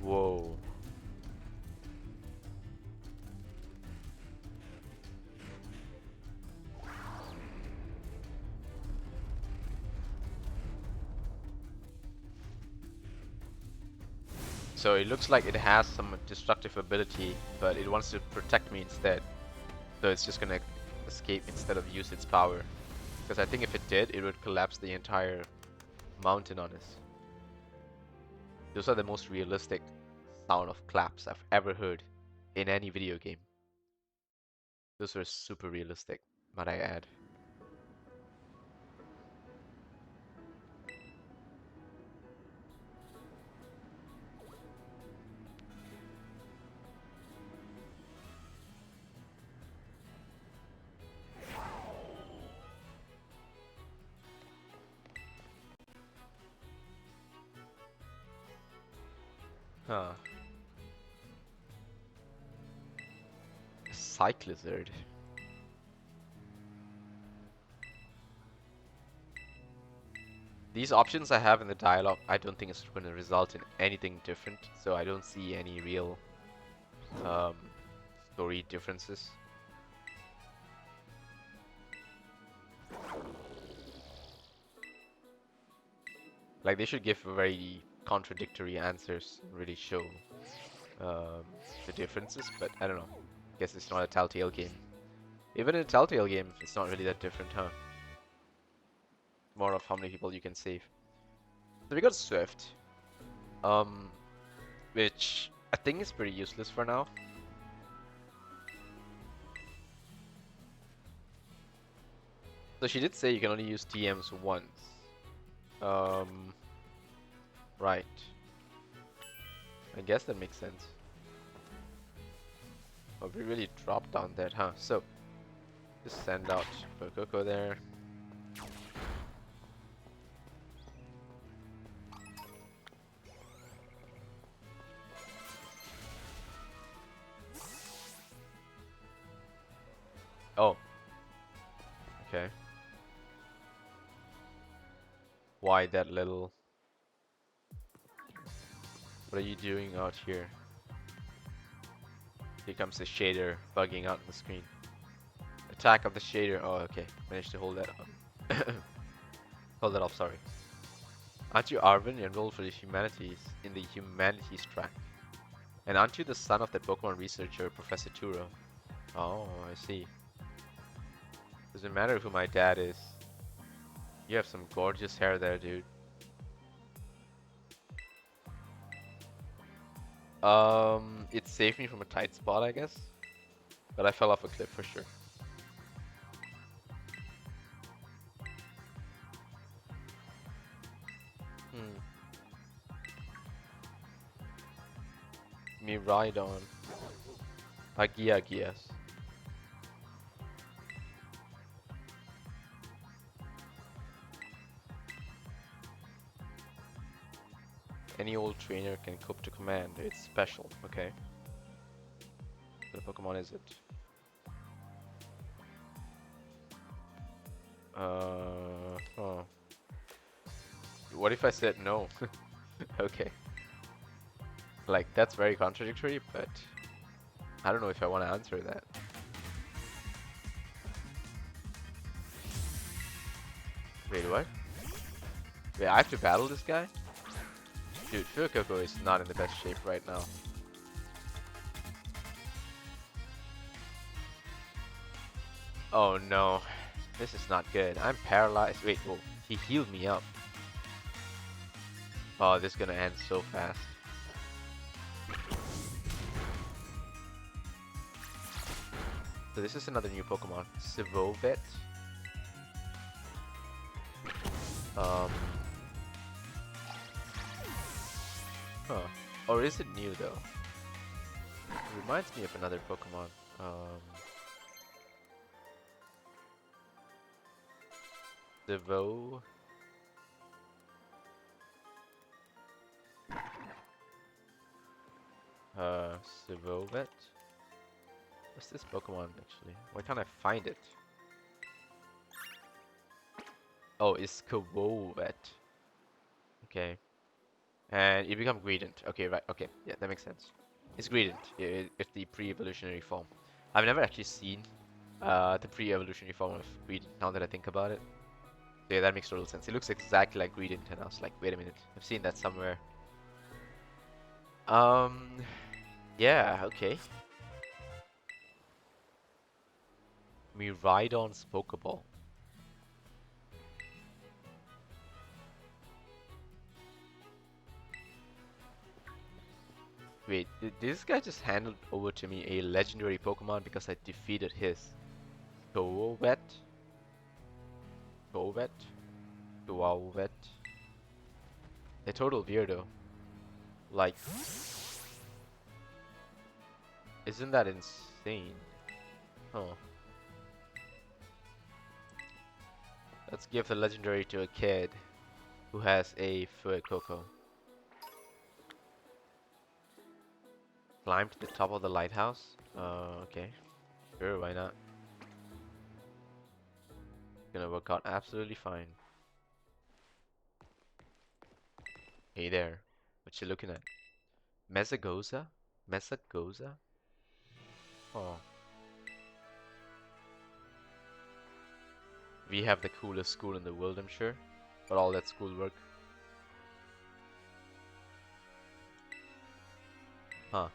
Whoa. So it looks like it has some destructive ability, but it wants to protect me instead. So it's just gonna escape instead of use its power. Because I think if it did, it would collapse the entire mountain on us. Those are the most realistic sound of claps I've ever heard in any video game. Those are super realistic, might I add. Huh. Cyclizard. These options I have in the dialogue, I don't think it's going to result in anything different, so I don't see any real um, story differences. Like they should give very contradictory answers and really show um, the differences. But I don't know. Guess it's not a Telltale game. Even in a Telltale game, it's not really that different, huh? More of how many people you can save. So we got Swift, um, which I think is pretty useless for now. So she did say you can only use TMs once. Um, right. I guess that makes sense. Oh, we really dropped down that, huh? So, just send out Coco there. Oh, okay. Why that little... What are you doing out here? Here comes the shader bugging out on the screen. Attack of the shader. Oh, okay. Managed to hold that up. Hold that off, sorry. Aren't you Arvin enrolled for the humanities in the humanities track? And aren't you the son of that Pokemon researcher, Professor Turo? Oh, I see. Doesn't matter who my dad is. You have some gorgeous hair there, dude. It saved me from a tight spot, I guess. But I fell off a cliff for sure. Hmm. Me ride on. Agiagias. Any old trainer can cope to command. It's special, okay. What Pokemon is it? Oh. What if I said no? Okay. Like, that's very contradictory, but I don't know if I want to answer that. Wait, what? Wait, I have to battle this guy? Dude, Fuecoco is not in the best shape right now. Oh no. This is not good. I'm paralyzed. Wait, whoa. He healed me up. Oh, this is gonna end so fast. So this is another new Pokemon. Sivovet. Um. Huh. Or is it new though? It reminds me of another Pokemon. Sivo. Sivovet. What's this Pokemon actually? Why can't I find it? Oh, it's Kwovet. Okay. And you become Greedent. Okay, right. Okay, yeah, that makes sense. It's Greedent. Yeah, it's the pre-evolutionary form. I've never actually seen the pre-evolutionary form of Greedent now that I think about it. So yeah, that makes total sense. It looks exactly like Greedent, and I was like, wait a minute, I've seen that somewhere. Um, yeah, okay. Miraidon's Pokeball. Wait, did this guy just handed over to me a legendary Pokemon because I defeated his Tovet? Tovet? Tuavet? A total weirdo. Like, isn't that insane? Huh. Let's give the legendary to a kid who has a Fuecoco. Climb to the top of the lighthouse? Okay. Sure, why not? Gonna work out absolutely fine. Hey there. What you looking at? Mesagoza? Mesagoza? Oh. We have the coolest school in the world, I'm sure. But all that schoolwork. Huh.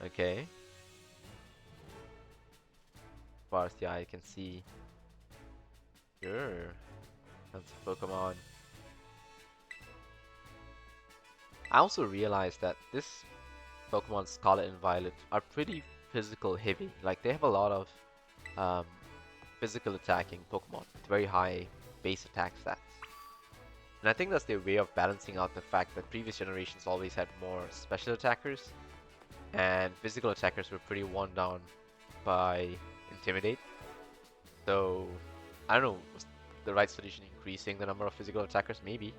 Okay. Sparse, yeah, I can see. Sure. That's a Pokemon. I also realized that this Pokemon Scarlet and Violet are pretty physical heavy. Like they have a lot of um, physical attacking Pokemon with very high base attack stats. And I think that's their way of balancing out the fact that previous generations always had more special attackers and physical attackers were pretty worn down by Intimidate. So, I don't know, was the right solution increasing the number of physical attackers? Maybe.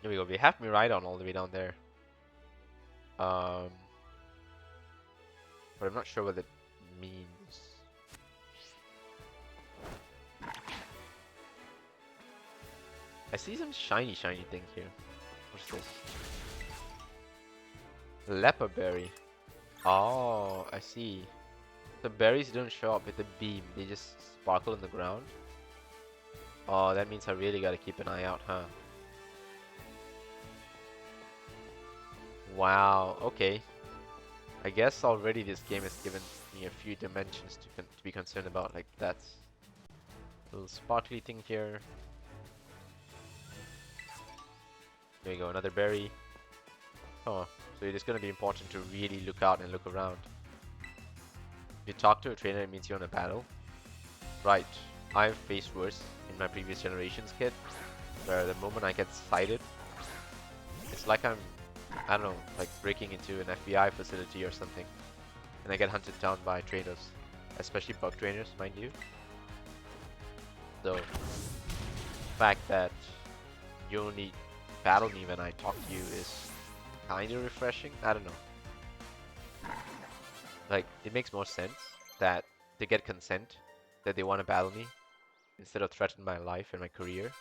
Here we go, we have Miraidon all the way down there. Um, but I'm not sure what it means. I see some shiny thing here. What's this? Leper berry. Oh, I see. The berries don't show up with the beam, they just sparkle in the ground. Oh, that means I really gotta keep an eye out, huh? Wow, okay. I guess already this game has given me a few dimensions to be concerned about, like that's a little sparkly thing here. There you go, another berry. Oh, so it is gonna be important to really look out and look around. If you talk to a trainer, it means you're in a battle. Right, I've faced worse in my previous generations kit, where the moment I get sighted, it's like I don't know, like breaking into an FBI facility or something, and I get hunted down by trainers, especially bug trainers, mind you. So, the fact that you only battle me when I talk to you is kind of refreshing. I don't know. Like, it makes more sense that they get consent, that they want to battle me, instead of threaten my life and my career.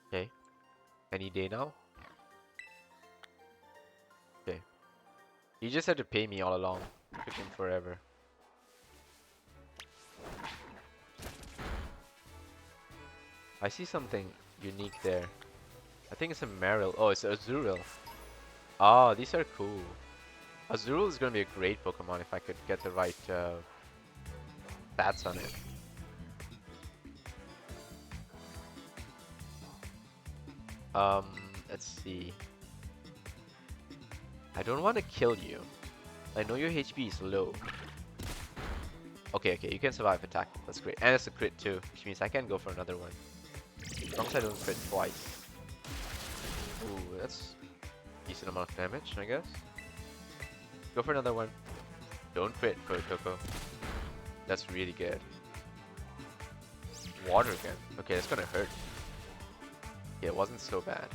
Okay, any day now? Okay. You just had to pay me all along. It took him forever. I see something unique there. I think it's a Marill. Oh, it's a Azurill. Oh, these are cool. Azurill is gonna be a great Pokemon if I could get the right stats on it. Um, let's see. I don't want to kill you. I know your HP is low. Okay, okay, you can survive attack. That's great. And it's a crit too, which means I can go for another one. As long as I don't crit twice. Ooh, that's a decent amount of damage, I guess. Go for another one. Don't crit for Coco. That's really good. Water again. Okay, that's gonna hurt. Yeah, it wasn't so bad.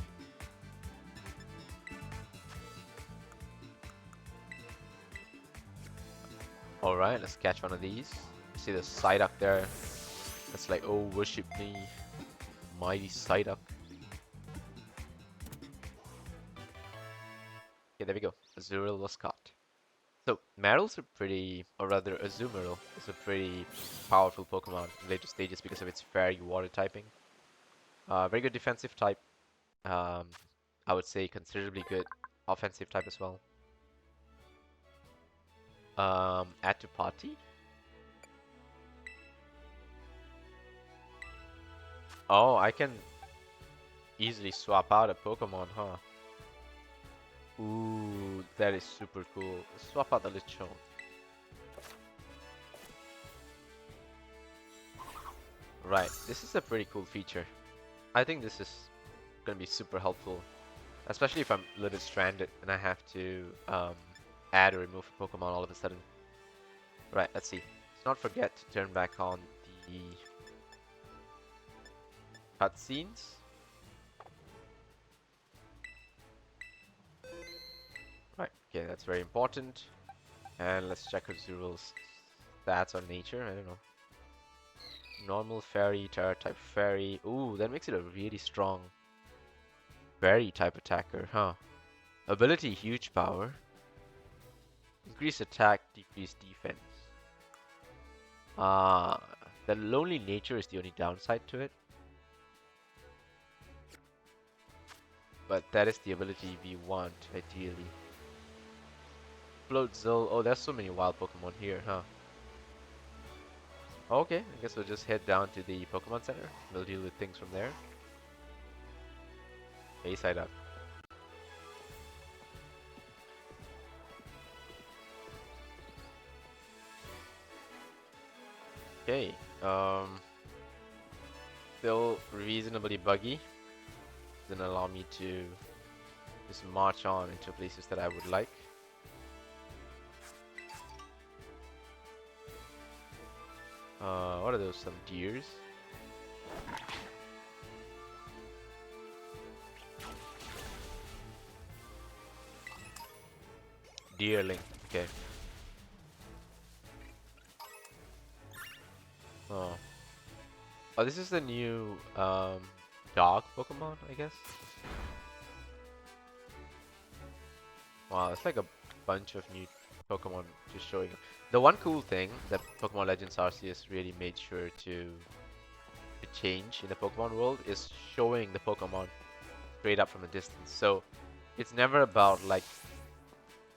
Alright, let's catch one of these. See the Psyduck there. It's like, oh, worship me, mighty Psyduck. Okay, there we go. Azurill was caught. So, Marill's a pretty, or rather Azumarill is a pretty powerful Pokemon in later stages because of its fairy water typing. Very good defensive type. I would say considerably good offensive type as well. Add to party? Oh, I can easily swap out a Pokemon, huh? Ooh, that is super cool. Swap out the Lechonk. Right, this is a pretty cool feature. I think this is gonna be super helpful, especially if I'm a little bit stranded and I have to add or remove a Pokemon all of a sudden. Right, let's see. Let's not forget to turn back on the cutscenes. Right, okay, that's very important. And let's check Azurill's stats on nature. I don't know. Normal fairy, terra type fairy. Ooh, that makes it a really strong fairy type attacker, huh? Ability, huge power. Increase attack, decrease defense. Uh, the lonely nature is the only downside to it, but that is the ability we want, ideally. Floatzel. Oh, there's so many wild Pokemon here, huh? Okay, I guess we'll just head down to the Pokemon Center. We'll deal with things from there. Bayside up. Okay, still reasonably buggy. Doesn't allow me to just march on into places that I would like. What are those? Some deers? Deerling. Okay. Oh. Oh, this is the new dog Pokemon, I guess. Wow, it's like a bunch of new Pokemon just showing up. The one cool thing that Pokemon Legends Arceus really made sure to change in the Pokemon world is showing the Pokemon straight up from a distance. So it's never about like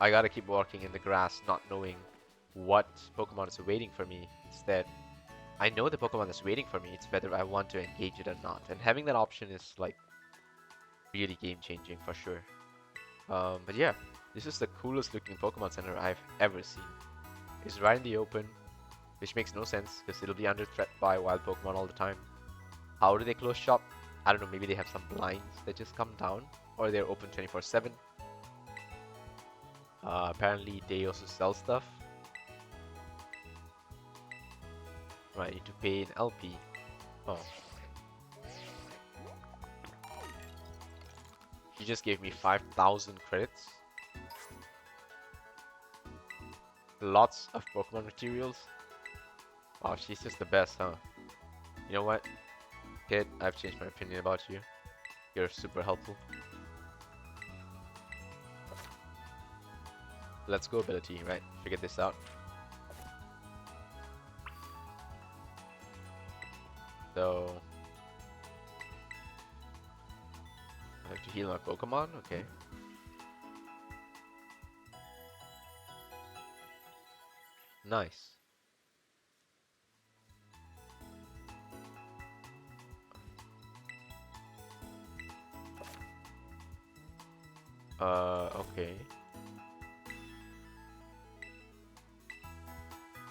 I gotta keep walking in the grass not knowing what Pokemon is waiting for me. Instead, I know the Pokemon is waiting for me. It's whether I want to engage it or not. And having that option is like really game changing for sure. But yeah, this is the coolest looking Pokemon Center I've ever seen. It's right in the open, which makes no sense because it'll be under threat by wild Pokemon all the time. How do they close shop? I don't know, maybe they have some blinds that just come down, or they're open 24/7. Apparently they also sell stuff. Right, you need to pay an LP. Oh. She just gave me 5,000 credits. Lots of Pokemon materials. Wow, she's just the best, huh? You know what? Kid, I've changed my opinion about you. You're super helpful. Let's go ability, right? Figure this out. So I have to heal my Pokemon? Okay. Nice. Okay.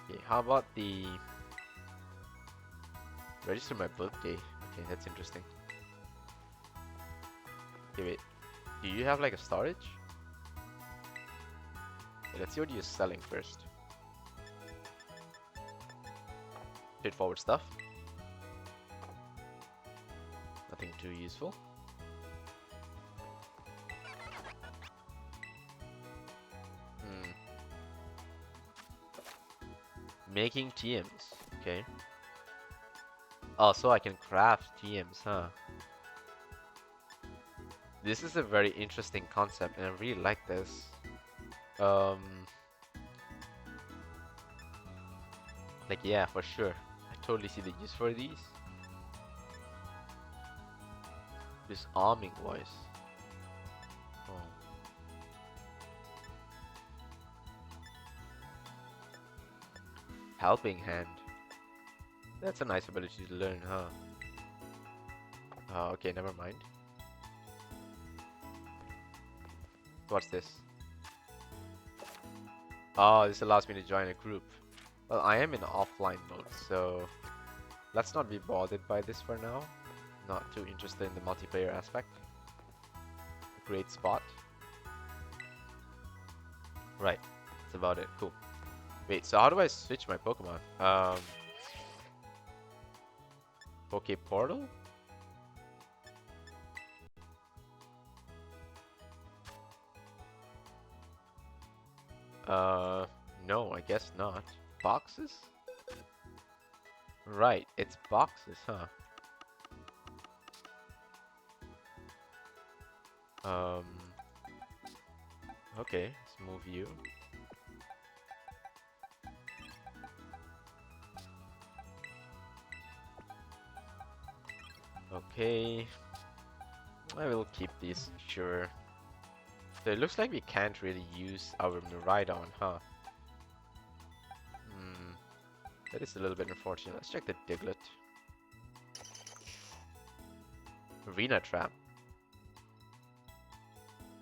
Okay, how about the register my birthday? Okay, that's interesting. Okay, wait. Do you have like a storage? Okay, let's see what you're selling first. Straightforward stuff. Nothing too useful. Hmm. Making TMs. Okay. Oh, so I can craft TMs, huh? This is a very interesting concept, and I really like this. Um, like yeah, for sure. I totally see the use for these. Disarming voice. Oh. Helping hand. That's a nice ability to learn, huh? Okay, never mind. What's this? Oh, this allows me to join a group. Well, I am in offline mode, so let's not be bothered by this for now. Not too interested in the multiplayer aspect. Great spot. Right, that's about it. Cool. Wait, so how do I switch my Pokemon? Poke Portal? No, I guess not. Boxes? Right, it's boxes, huh? Um, okay, let's move you. Okay, I will keep these, sure. So it looks like we can't really use our Miraidon, huh? Hmm, that is a little bit unfortunate. Let's check the Diglett. Arena Trap.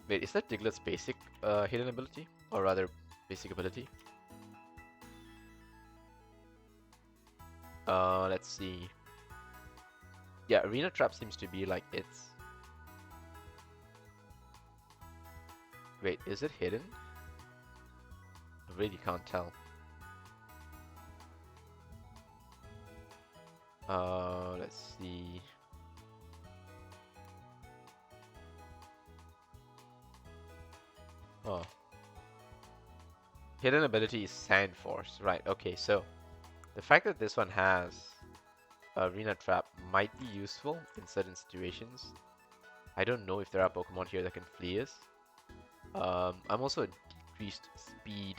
Wait, is that Diglett's basic hidden ability? Or rather, basic ability? Let's see. Yeah, Arena Trap seems to be like its... Wait, is it hidden? I really can't tell. Let's see. Oh. Hidden ability is Sand Force. Right, okay, so the fact that this one has Arena Trap might be useful in certain situations. I don't know if there are Pokemon here that can flee us. I'm also a decreased speed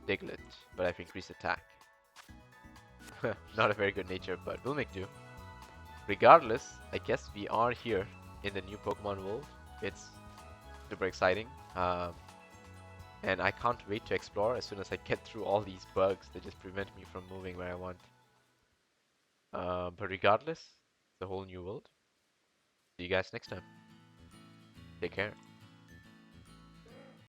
Diglett, but I've increased attack. Not a very good nature, but we'll make do. Regardless, I guess we are here in the new Pokemon world. It's super exciting. And I can't wait to explore as soon as I get through all these bugs that just prevent me from moving where I want. But regardless, it's a whole new world. See you guys next time. Take care.